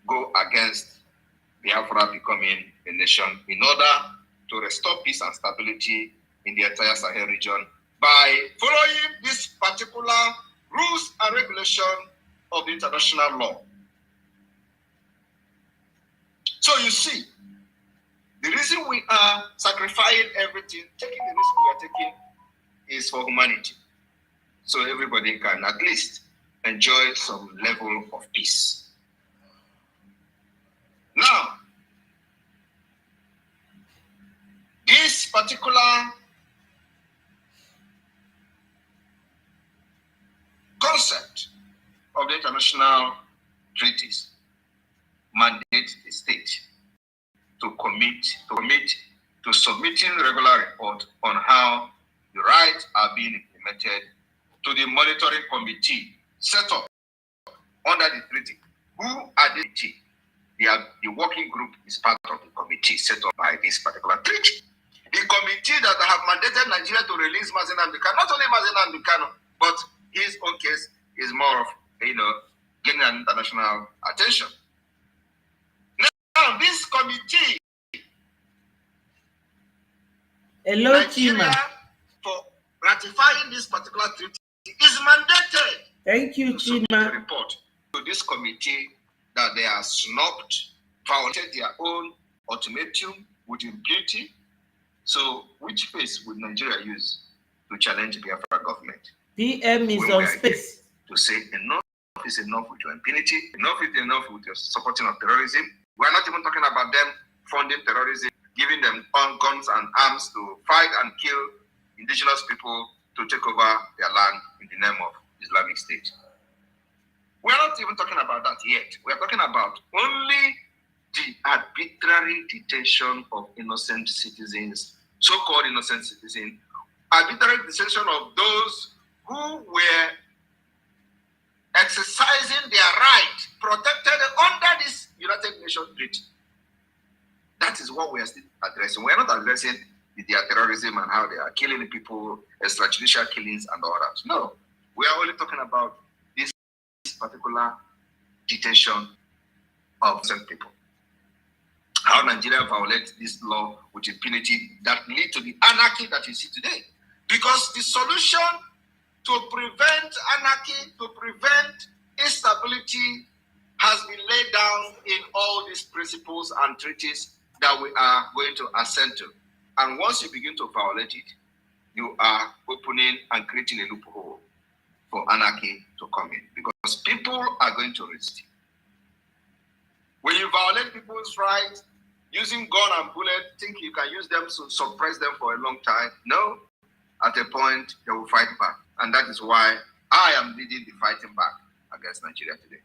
go against Biafra becoming a nation, in order to restore peace and stability in the entire Sahel region by following this particular rules and regulation of the international law. So you see, the reason we are sacrificing everything, taking the risk we are taking, is for humanity. So everybody can at least enjoy some level of peace. Now, this particular concept of the international treaties mandate the state to commit to submitting regular report on how the rights are being implemented to the monitoring committee set up under the treaty. Who are the committee? The working group is part of the committee set up by this particular treaty. The committee that have mandated Nigeria to release MSEN-BRGIE, not only MSEN-BRGIE, but his own case is more of, getting an international attention. Now, this committee, Nigeria, for ratifying this particular treaty, is mandated. Thank you, Chima. To report to this committee that they are snubbed, violated their own ultimatum with impunity. So, which face would Nigeria use to challenge the Biafra government? PM is on space. To say enough is enough with your impunity, enough is enough with your supporting of terrorism. We are not even talking about them funding terrorism, giving them guns and arms to fight and kill indigenous people to take over their land in the name of Islamic State. We are not even talking about that yet. We are talking about only the arbitrary detention of innocent citizens, so-called innocent citizens, arbitrary detention of those who were exercising their right protected under this United Nations treaty. That is what we are still addressing. We are not addressing their terrorism and how they are killing people, extrajudicial killings and all that. No, we are only talking about this particular detention of some people. How Nigeria violates this law with impunity that lead to the anarchy that you see today. Because the solution to prevent anarchy, to prevent instability, has been laid down in all these principles and treaties that we are going to assent to. And once you begin to violate it, you are opening and creating a loophole for anarchy to come in, because people are going to resist. When you violate people's rights, using gun and bullet, think you can use them to suppress them for a long time. No, at a point they will fight back. And that is why I am leading the fighting back against Nigeria today.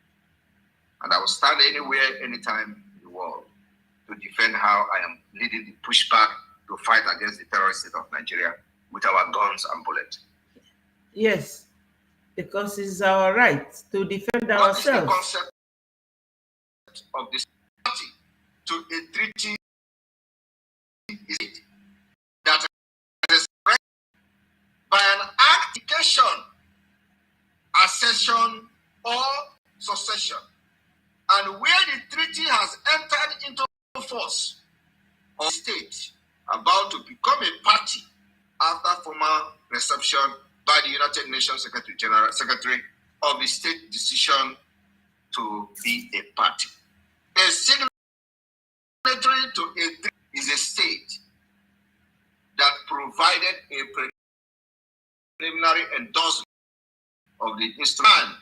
And I will stand anywhere, anytime in the world to defend how I am leading the pushback to fight against the terrorist state of Nigeria with our guns and bullets. Yes, because it's our right to defend ourselves. What is the concept of this party to a treaty? Is it that is by an application, accession, or succession, and where the treaty has entered into force, or state about to become a party after formal reception by the United Nations Secretary of the state decision to be a party. A signatory to a treaty is a state that provided a preliminary endorsement of the instrument,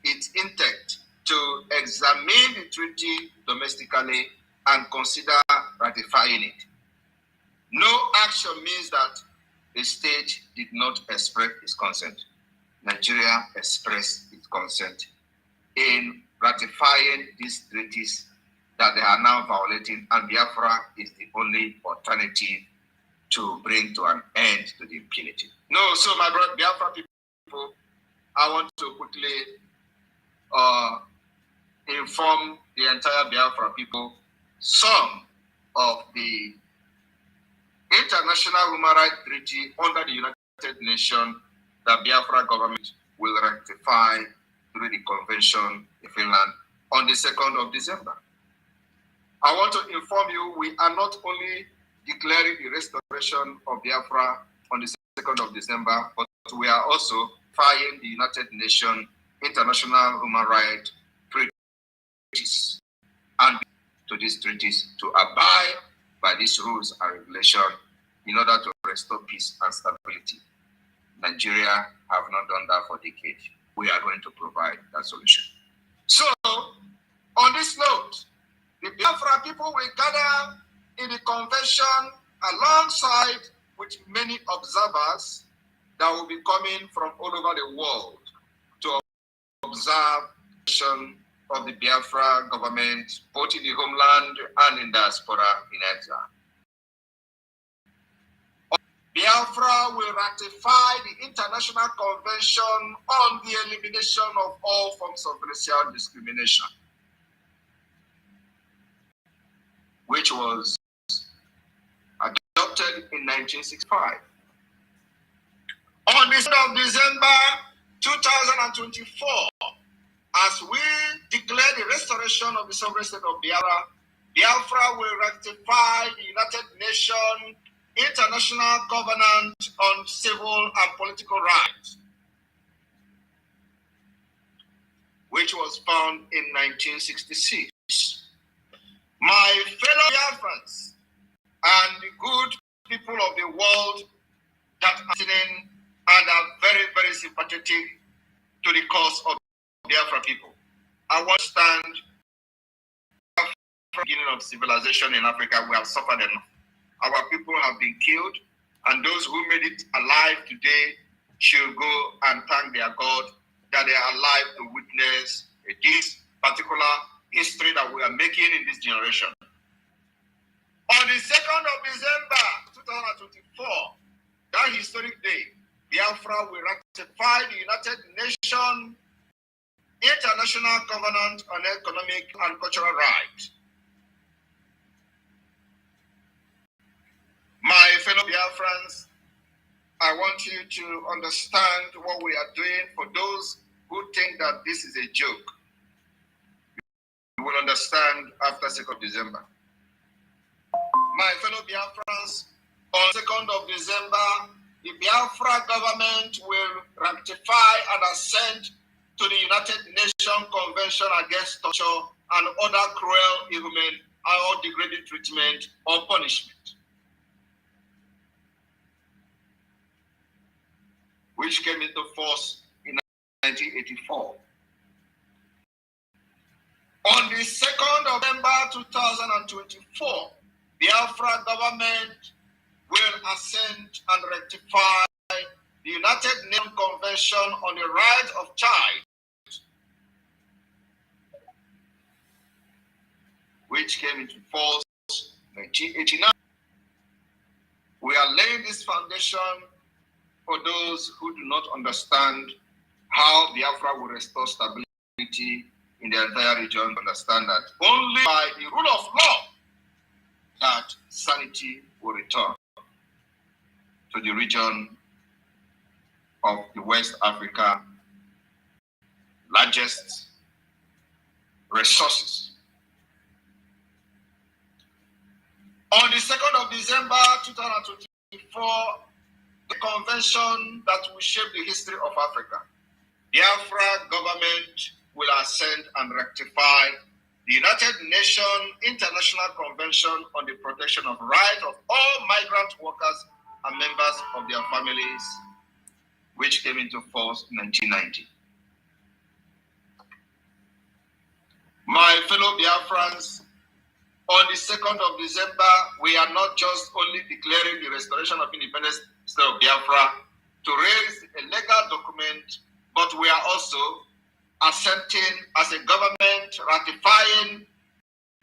its intent to examine the treaty domestically and consider ratifying it. No action means that the state did not express its consent. Nigeria expressed its consent in ratifying these treaties that they are now violating, and Biafra is the only alternative to bring to an end to the impunity. No, so my brother Biafra people, I want to quickly inform the entire Biafra people some of the international human rights treaty under the United Nations that Biafra government will ratify through the convention in Finland on the 2nd of December. I want to inform you, we are not only declaring the restoration of Biafra on the 2nd of December, but we are also filing the United Nations international human rights treaties and to these treaties to abide by these rules and regulations in order to restore peace and stability. Nigeria have not done that for decades. We are going to provide that solution. So, on this note, the Biafra people will gather in the convention alongside with many observers that will be coming from all over the world to observe the action of the Biafra government, both in the homeland and in diaspora in exile. Biafra will ratify the International Convention on the Elimination of All Forms of Racial Discrimination, which was adopted in 1965. On the 2nd of December 2024, as we declare the restoration of the sovereign state of Biafra, Biafra will ratify the United Nations International Covenant on Civil and Political Rights, which was found in 1966. My fellow Biafrans and the good people of the world that are listening and are very, very sympathetic to the cause of Biafra people, I want to stand from the beginning of civilization in Africa. We have suffered enough. Our people have been killed, and those who made it alive today should go and thank their God that they are alive to witness this particular history that we are making in this generation. On the 2nd of December 2024, that historic day, Biafra will ratify the United Nations International Covenant on Economic and Cultural Rights. My fellow Biafrans, I want you to understand what we are doing. For those who think that this is a joke, you will understand after 2nd of December. My fellow Biafrans, on 2nd of December, the Biafra government will ratify and assent to the United Nations Convention Against Torture and other cruel, inhumane, or degrading treatment or punishment, which came into force in 1984. On the 2nd of November 2024, Biafra government will assent and ratify the United Nations Convention on the Rights of Child, which came into force in 1989. We are laying this foundation for those who do not understand how Biafra will restore stability in the entire region. Understand that only by the rule of law that sanity will return to the region of the West Africa, largest resources. On the 2nd of December 2024, the convention that will shape the history of Africa, Biafra government will assent and rectify the United Nations International Convention on the Protection of Rights of all migrant workers and members of their families, which came into force in 1990. My fellow Biafrans, on the 2nd of December, we are not just only declaring the restoration of independence state of Biafra to raise a legal document, but we are also accepting as a government, ratifying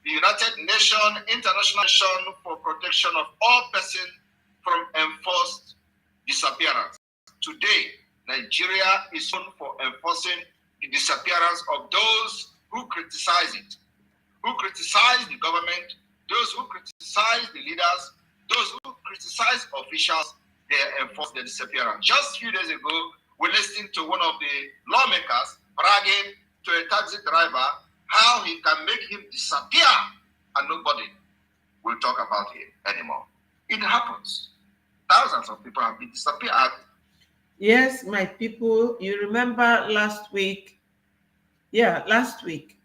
the United Nations International Convention for Protection of All Persons from Enforced Disappearance. Today, Nigeria is known for enforcing the disappearance of those who criticize it, who criticize the government, those who criticize the leaders, those who criticize officials. They enforce their disappearance. Just a few days ago, we listened to one of the lawmakers bragging to a taxi driver how he can make him disappear and nobody will talk about him anymore. It happens. Thousands of people have been disappeared. Yes, my people, you remember last week? Yeah, last week,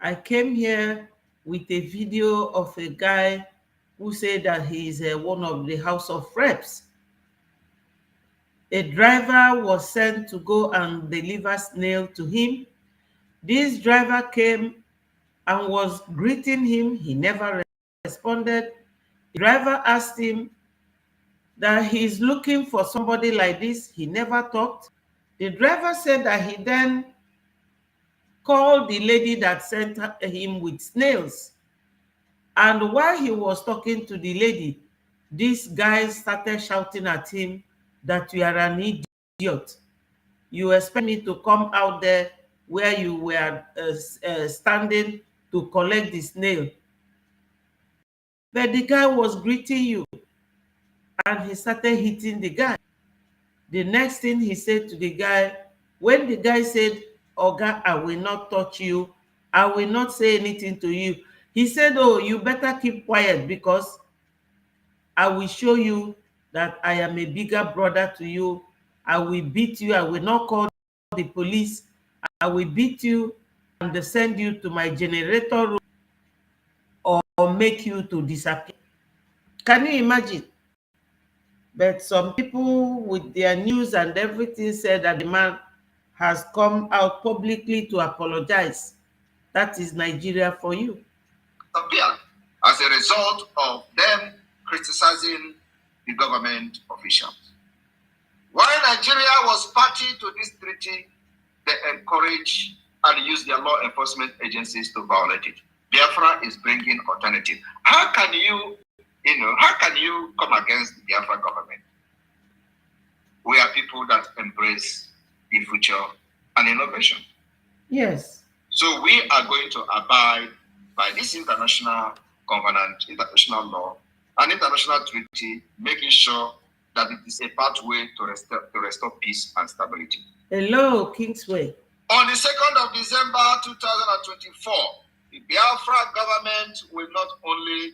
I came here with a video of a guy who said that he is one of the House of Reps. A driver was sent to go and deliver snail to him. This driver came and was greeting him. He never responded. The driver asked him that he's looking for somebody like this. He never talked. The driver said that he then called the lady that sent him with snails. And while he was talking to the lady, this guy started shouting at him that you are an idiot. You expect me to come out there where you were standing to collect the snail. But the guy was greeting you and he started hitting the guy. The next thing he said to the guy, when the guy said, Oga, I will not touch you, I will not say anything to you, he said, oh, you better keep quiet because I will show you that I am a bigger brother to you. I will beat you. I will not call the police. I will beat you and send you to my generator room or make you to disappear. Can you imagine? But some people with their news and everything said that the man has come out publicly to apologize. That is Nigeria for you. Disappeared as a result of them criticizing the government officials. While Nigeria was party to this treaty, they encourage and use their law enforcement agencies to violate it. Biafra is bringing alternative. How can you come against the Biafra government? We are people that embrace the future and innovation. Yes. So we are going to abide by this international covenant, international law, and international treaty, making sure that it is a pathway to restore peace and stability. Hello, Kingsway. On the 2nd of December 2024, the Biafra government will not only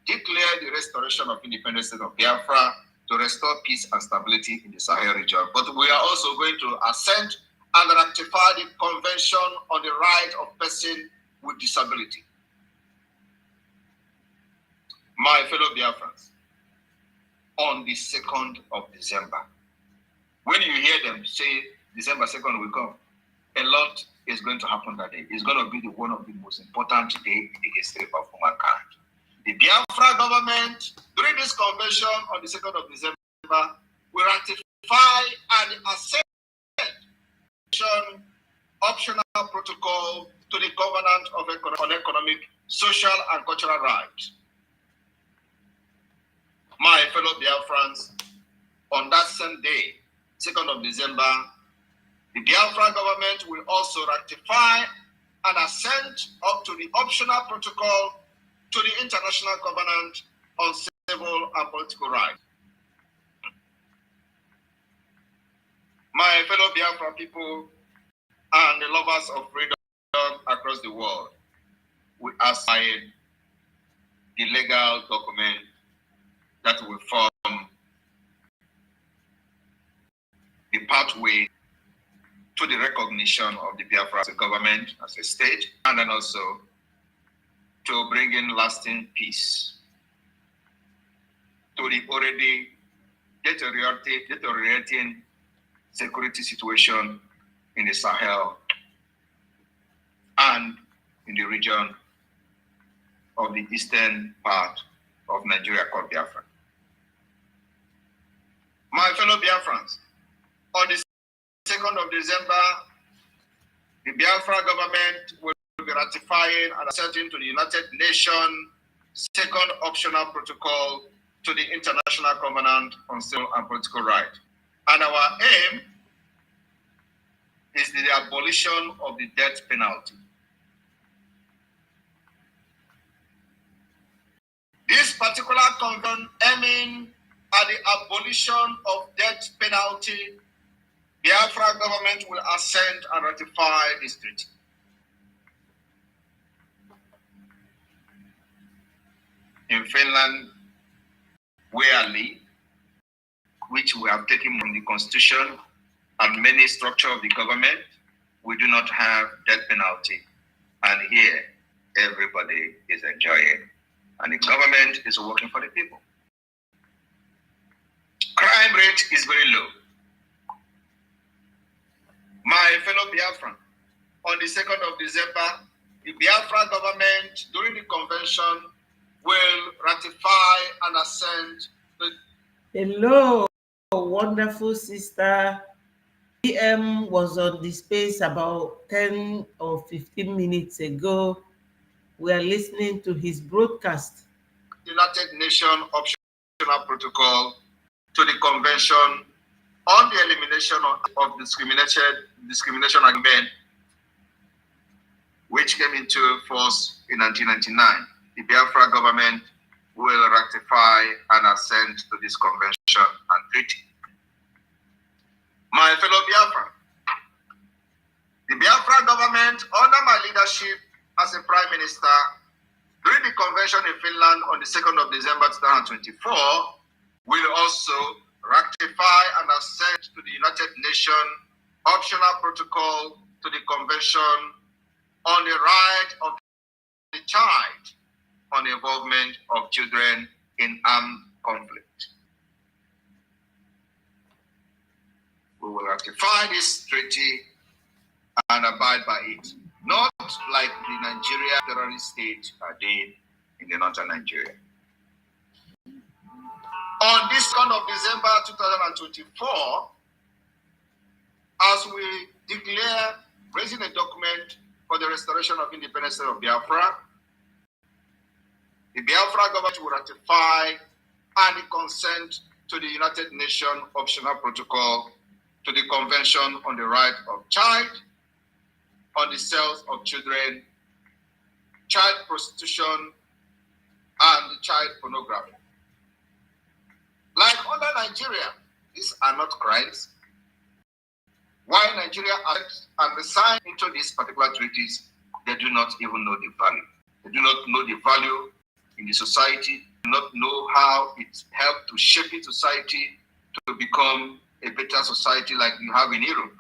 declare the restoration of independence of Biafra to restore peace and stability in the Sahel region, but we are also going to assent and ratify the Convention on the Right of Persons with Disability. My fellow Biafrans, on the 2nd of December, when you hear them say December 2nd will come, a lot is going to happen that day. It's going to be one of the most important days in the history of humankind. The Biafra government, during this convention on the 2nd of December, will ratify and accept optional protocol to the Covenant on Economic, Social, and Cultural Rights. My fellow Biafrans, on that same day, 2nd of December, the Biafra government will also ratify and assent up to the optional protocol to the International Covenant on Civil and Political Rights. My fellow Biafra people and the lovers of freedom across the world, we are signing the legal document that will form the pathway to the recognition of the Biafra as a government, as a state, and then also to bring in lasting peace to the already deteriorating security situation in the Sahel and in the region of the eastern part of Nigeria called Biafra. My fellow Biafrans, on the 2nd of December, the Biafra government will be ratifying and assenting to the United Nations second optional protocol to the International Covenant on Civil and Political Rights. And our aim is the abolition of the death penalty. This particular convention aiming at the abolition of death penalty, Biafra government will assent and ratify this treaty. In Finland, where I live, which we have taken from the constitution and many structures of the government, we do not have death penalty. And here, everybody is enjoying. And the government is working for the people. Crime rate is very low. My fellow Biafran, on the 2nd of December, the Biafra government, during the convention, will ratify and assent. Hello, wonderful sister. PM was on the space about 10 or 15 minutes ago. We are listening to his broadcast. United Nations Optional Protocol to the Convention on the Elimination of Discrimination Agreement, which came into force in 1999. The Biafra government will ratify and assent to this convention and treaty. My fellow Biafra, the Biafra government, under my leadership as a Prime Minister, during the convention in Finland on the 2nd of December 2024, will also ratify and assent to the United Nations Optional Protocol to the Convention on the Right of the Child on the Involvement of Children in Armed Conflict. We will ratify this treaty and abide by it, not like the Nigeria terrorist state are doing in the northern Nigeria. On this 2nd of December 2024, as we declare raising a document for the restoration of independence of Biafra, the Biafra government will ratify and consent to the United Nations Optional Protocol to the Convention on the Right of Child, on the sales of children, child prostitution, and child pornography. Like under Nigeria, these are not crimes. Why Nigeria accepts and resign into these particular treaties, they do not even know the value. They do not know the value in the society, do not know how it helped to shape the society to become a better society like you have in Europe.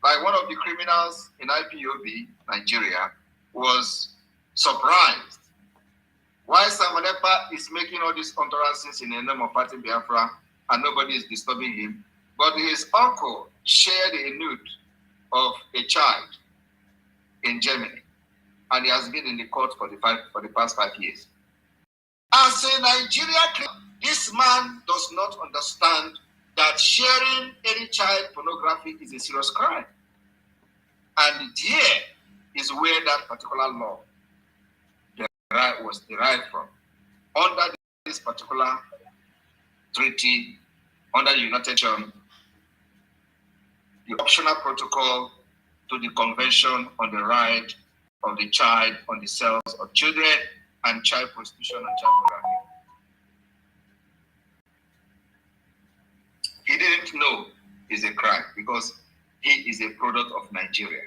Like one of the criminals in IPOB, Nigeria, was surprised why Samanepa is making all these utterances in the name of fighting Biafra and nobody is disturbing him. But his uncle shared a nude of a child in Germany, and he has been in the court for the past 5 years. As a Nigerian, this man does not understand that sharing any child pornography is a serious crime. And here is where that particular law was derived from. Under this particular treaty, under the United Nations, the optional protocol to the Convention on the Right of the Child on the Sales of Children and Child Prostitution and Child Pornography. He didn't know it's a crime because he is a product of Nigeria.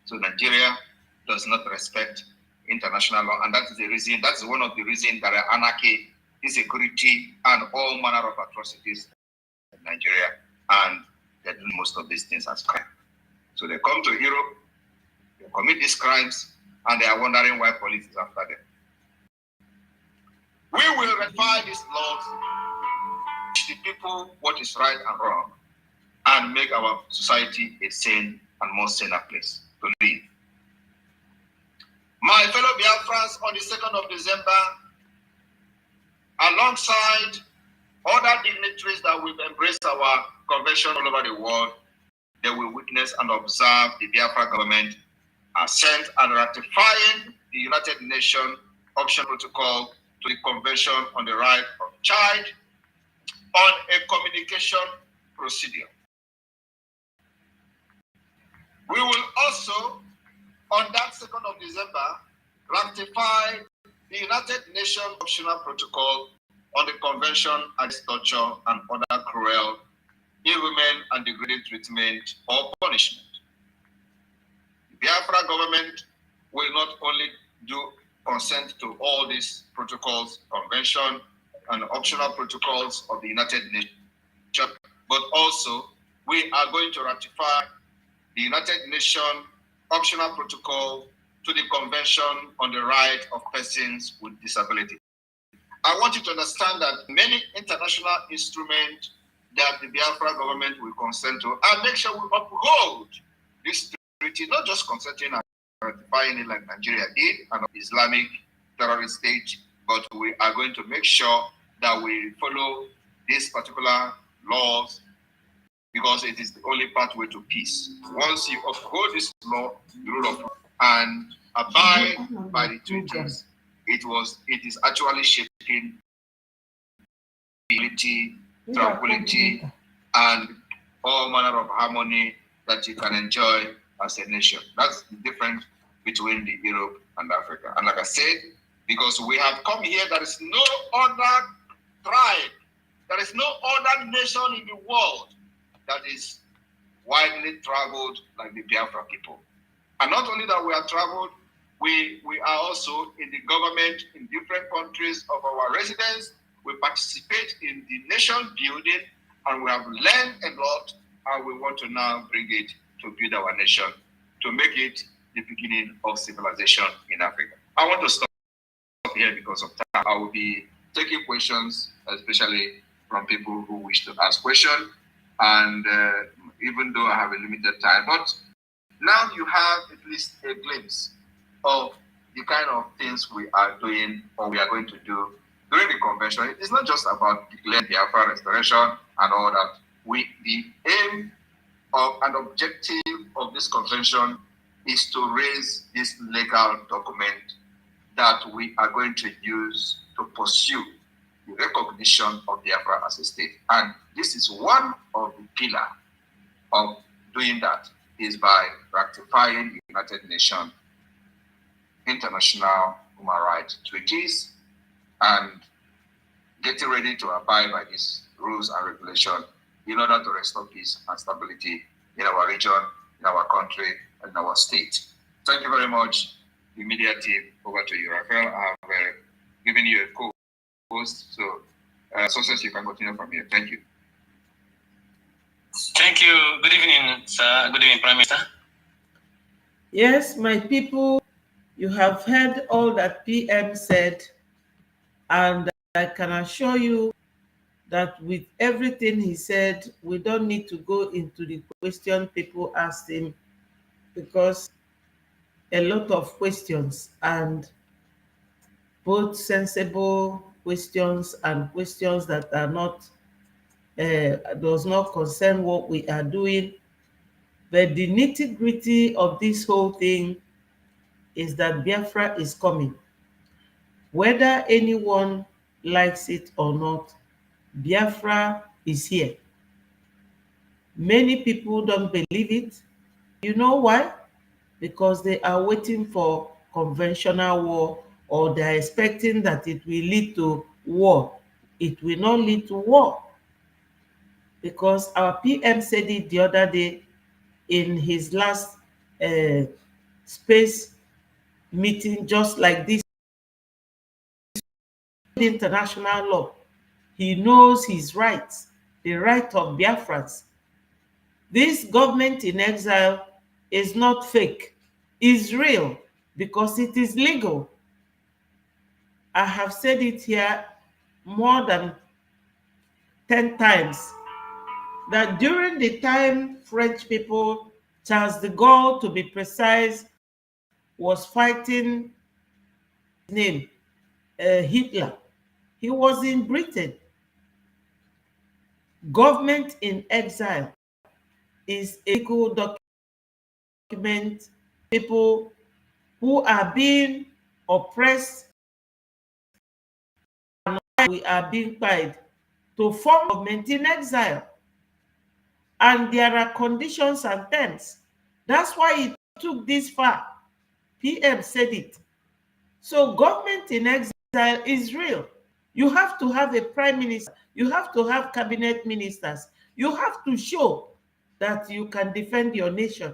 So Nigeria does not respect international law, and that is the reason. That's one of the reasons that are anarchy, insecurity, and all manner of atrocities in Nigeria, and they do most of these things as crime. So they come to Europe, they commit these crimes, and they are wondering why police is after them. We will ratify these laws the people what is right and wrong, and make our society a sane and more saner place to live. My fellow Biafrans, on the 2nd of December, alongside other dignitaries that will embrace our convention all over the world, they will witness and observe the Biafra government assent and ratifying the United Nations Option Protocol to the Convention on the Right of Child on a communication procedure. We will also, on that 2nd of December, ratify the United Nations Optional Protocol on the Convention Against Torture and Other Cruel, Inhuman and Degrading Treatment or Punishment. The Biafra government will not only do consent to all these protocols, convention, and optional protocols of the United Nations, but also we are going to ratify the United Nations Optional Protocol to the Convention on the Right of Persons with Disability. I want you to understand that many international instruments that the Biafra government will consent to, and make sure we uphold this treaty, not just consenting and ratifying it like Nigeria did, an Islamic terrorist state, but we are going to make sure that we follow these particular laws, because it is the only pathway to peace. Once you uphold this law, the rule of law, and abide by the treaties, it is actually shaping stability, tranquility, and all manner of harmony that you can enjoy as a nation. That's the difference between the Europe and Africa. And like I said, because we have come here, there is no other tribe, there is no other nation in the world that is widely traveled like the Biafra people. And not only that we are traveled, we are also in the government in different countries of our residence. We participate in the nation building, and we have learned a lot, and we want to now bring it to build our nation, to make it the beginning of civilization in Africa. I want to stop here because of time. I will be taking questions, especially from people who wish to ask questions. And even though I have a limited time, but now you have at least a glimpse of the kind of things we are doing or we are going to do during the convention. It is not just about declaring Biafra restoration and all that. The aim of an objective of this convention is to raise this legal document that we are going to use to pursue the recognition of Biafra as a state. And this is one of the pillars of doing that, is by ratifying the United Nations international human rights treaties and getting ready to abide by these rules and regulations in order to restore peace and stability in our region, in our country, and in our state. Thank you very much. The media team, over to you, Rafael. I have given you a co-host, so Success, you can continue from here. Thank you. Thank you. Good evening, sir. Good evening, Prime Minister. Yes, my people, you have heard all that PM said, and I can assure you that with everything he said, we don't need to go into the question people asked him, because a lot of questions, and both sensible questions and questions that are not does not concern what we are doing. But the nitty-gritty of this whole thing is that Biafra is coming. Whether anyone likes it or not, Biafra is here. Many people don't believe it. You know why? Because they are waiting for conventional war, or they're expecting that it will lead to war. It will not lead to war. Because our PM said it the other day in his last space meeting, just like this. International law. He knows his rights, the right of Biafrans. This government in exile is not fake, it's real, because it is legal. I have said it here more than 10 times that during the time French people, Charles de Gaulle to be precise, was fighting name Hitler, he was in Britain. Government in Exile is a legal document. People who are being oppressed and we are being paid to form government in exile. And there are conditions and terms. That's why it took this far. PM said it. So government in exile is real. You have to have a prime minister. You have to have cabinet ministers. You have to show that you can defend your nation.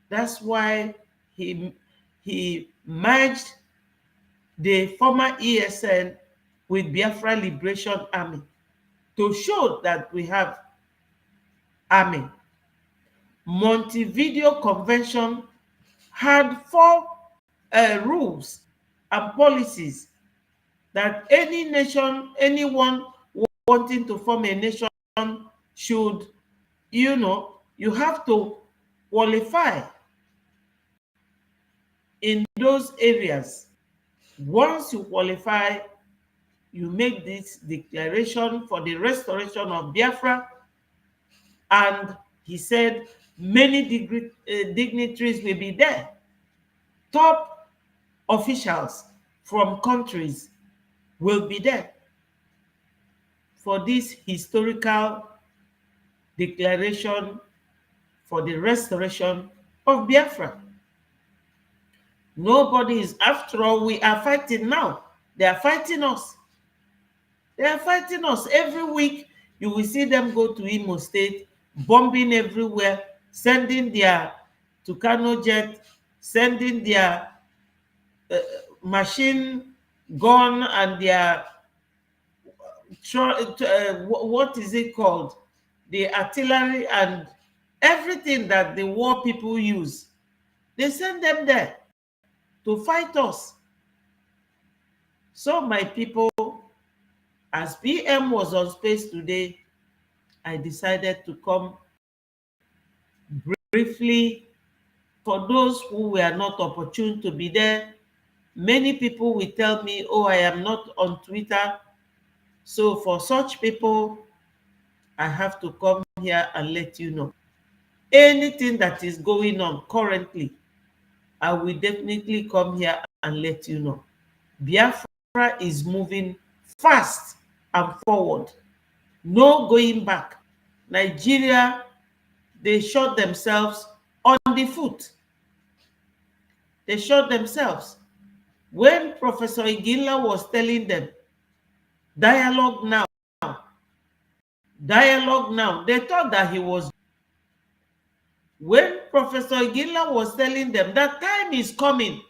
That's why he merged the former ESN with Biafra Liberation Army to show that we have army. Montevideo Convention had 4 rules and policies that any nation, anyone wanting to form a nation should, you have to qualify in those areas. Once you qualify, you make this declaration for the restoration of Biafra. And he said many dignitaries will be there. Top officials from countries will be there for this historical declaration for the restoration of Biafra. Nobody is, after all, we are fighting now. They are fighting us. They are fighting us. Every week, you will see them go to Imo State, bombing everywhere, sending their Tucano jet, sending their machine gun and their, what is it called? The artillery and everything that the war people use. They send them there to fight us. So my people, as PM was on space today, I decided to come briefly. For those who were not opportune to be there, many people will tell me, oh, I am not on Twitter. So for such people, I have to come here and let you know. Anything that is going on currently, I will definitely come here and let you know. Biafra is moving fast and forward. No going back. Nigeria, they shot themselves on the foot. They shot themselves. When Professor Iginla was telling them, dialogue now, they thought that he was. When Professor Iginla was telling them that time is coming,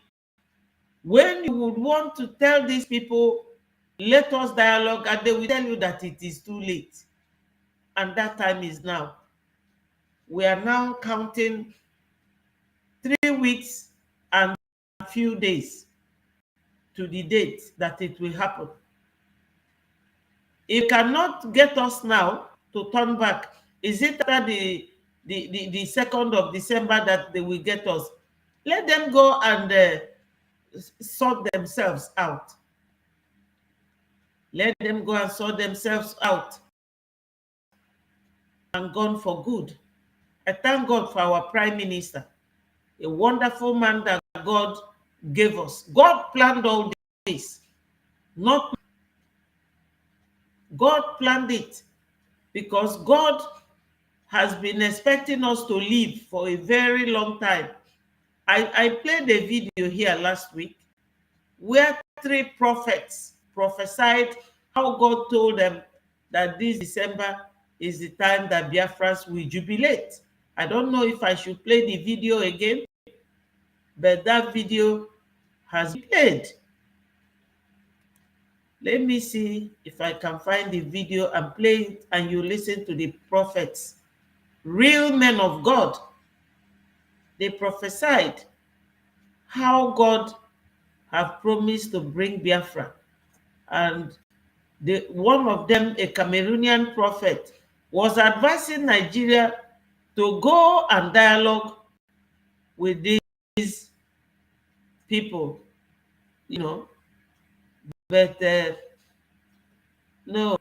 when you would want to tell these people, let us dialogue, and they will tell you that it is too late. And that time is now. We are now counting 3 weeks and a few days to the date that it will happen. It cannot get us now to turn back. Is it after the 2nd of December that they will get us? Let them go and sort themselves out. Let them go and sort themselves out and gone for good. I thank God for our Prime Minister, a wonderful man that God gave us. God planned all this. Not God planned it, because God has been expecting us to live for a very long time. I played a video here last week where 3 prophets prophesied how God told them that this December is the time that Biafrans will jubilate. I don't know if I should play the video again, but that video has been played. Let me see if I can find the video and play it, and you listen to the prophets, real men of God. They prophesied how God have promised to bring Biafra, and one of them, a Cameroonian prophet, was advising Nigeria to go and dialogue with these people, you know. But no,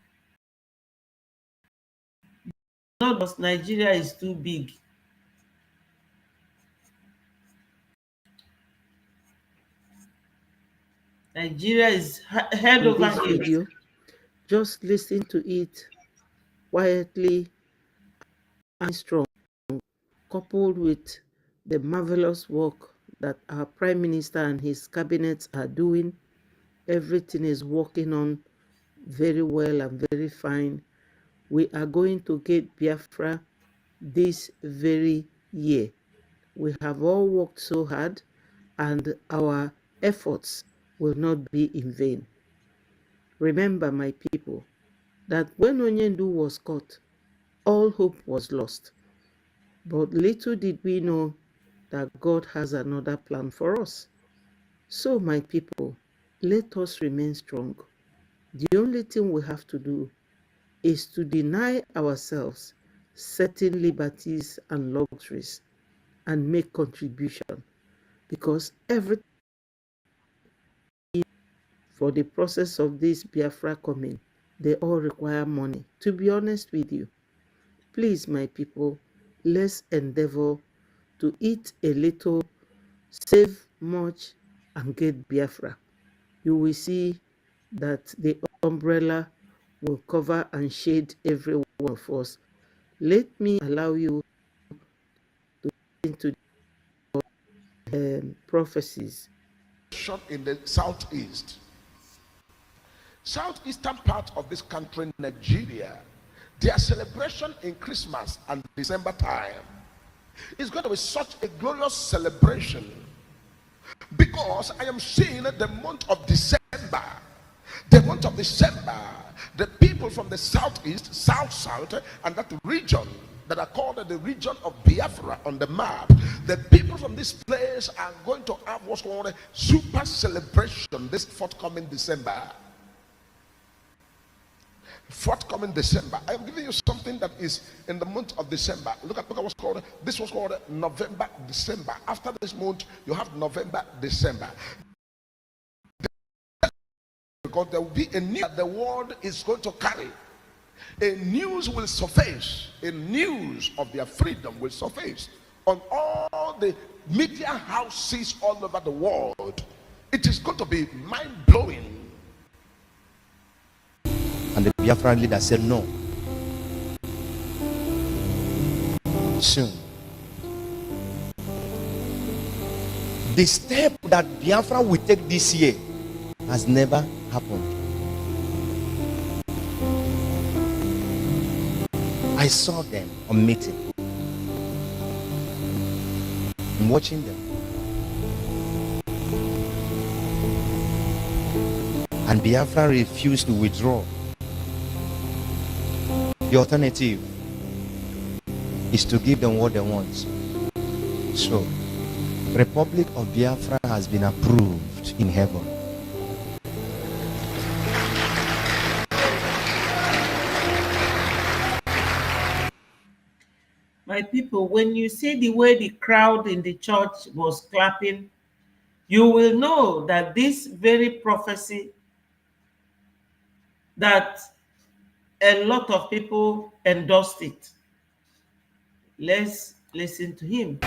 not because Nigeria is too big. Nigeria is head over this heels. video, just listen to it quietly and strong, coupled with the marvelous work that our Prime Minister and his cabinet are doing. Everything is working on very well and very fine. We are going to get Biafra this very year. We have all worked so hard, and our efforts will not be in vain. Remember, my people, that when Onyendu was caught, all hope was lost. But little did we know that God has another plan for us. So, my people, let us remain strong. The only thing we have to do is to deny ourselves certain liberties and luxuries and make contribution, because everything for the process of this Biafra coming, they all require money. To be honest with you, please, my people, let's endeavor to eat a little, save much, and get Biafra. You will see that the umbrella will cover and shade every one of us. Let me allow you to into prophecies. In the southeastern part of this country, Nigeria, their celebration in Christmas and December time is going to be such a glorious celebration, because I am seeing the month of December, the people from the southeast, south, and that region that are called the region of Biafra on the map, the people from this place are going to have what's called a super celebration this forthcoming December. I am giving you something that is in the month of December. Look at what's called, this was called November, December. After this month, you have November, December. Because there will be a news that the world is going to carry. A news will surface, a news of their freedom will surface on all the media houses all over the world. It is going to be mind-blowing. And the Biafran leader said no. Soon. The step that Biafra will take this year has never happened. I saw them on meeting. I'm watching them. And Biafra refused to withdraw. The alternative is to give them what they want. So, Republic of Biafra has been approved in heaven. My people, when you see the way the crowd in the church was clapping, you will know that this very prophecy that a lot of people endorsed it. Let's listen to him.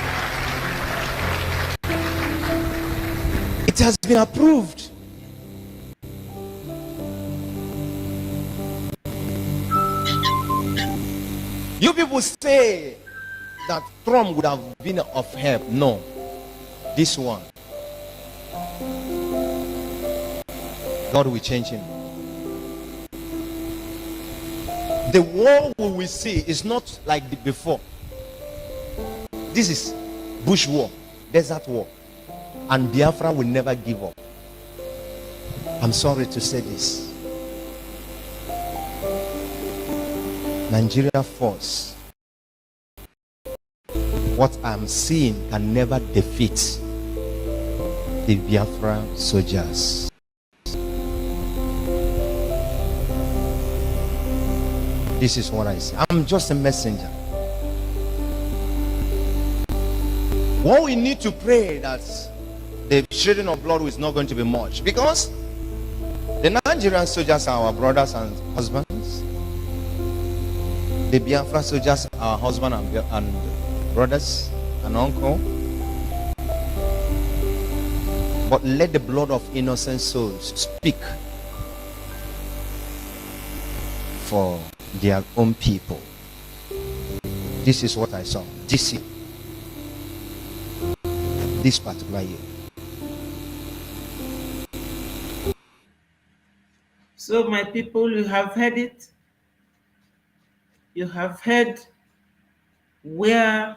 It has been approved. You people say that Trump would have been of help. No. This one, God will change him. The war we will see is not like the before. This is bush war, desert war, and Biafra will never give up. I'm sorry to say this. Nigeria force, what I'm seeing can never defeat the Biafra soldiers. This is what I say. I'm just a messenger. What we need to pray that the shedding of blood is not going to be much, because the Nigerian soldiers are our brothers and husbands. The Biafra soldiers are our husband and brothers and uncle. But let the blood of innocent souls speak for their own people. This is what I saw this particular year. So, my people, you have heard it. You have heard where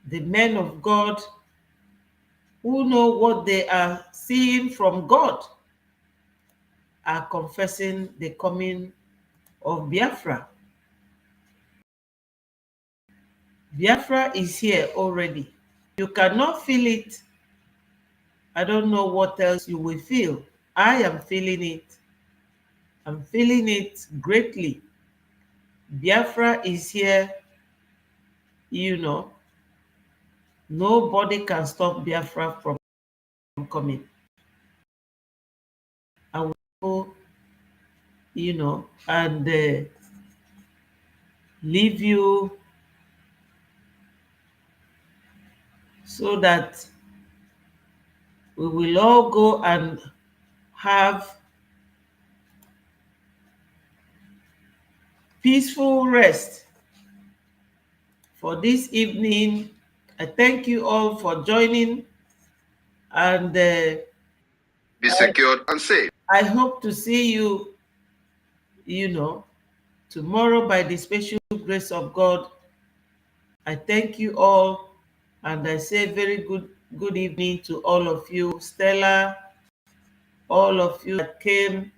the men of God who know what they are seeing from God are confessing the coming of Biafra. Biafra is here already. You cannot feel it. I don't know what else you will feel. I am feeling it. I'm feeling it greatly. Biafra is here. Nobody can stop Biafra from coming. I will, and leave you so that we will all go and have peaceful rest for this evening. I thank you all for joining, and Be secured and safe. I hope to see you, tomorrow by the special grace of God. I thank you all, and I say very good evening to all of you. Stella, all of you that came,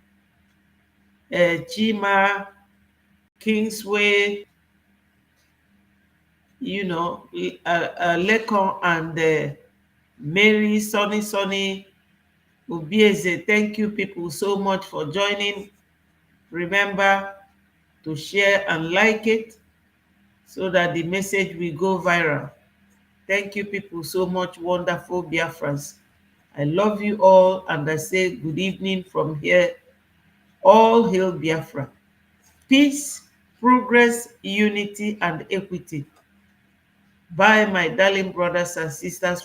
Chima, Kingsway, Lekon and Mary, Sonny, Ubieze. Thank you people so much for joining. Remember to share and like it so that the message will go viral. Thank you people so much, wonderful Biafrans. I love you all, and I say good evening from here. All hail Biafra. Peace, progress, unity, and equity. Bye, my darling brothers and sisters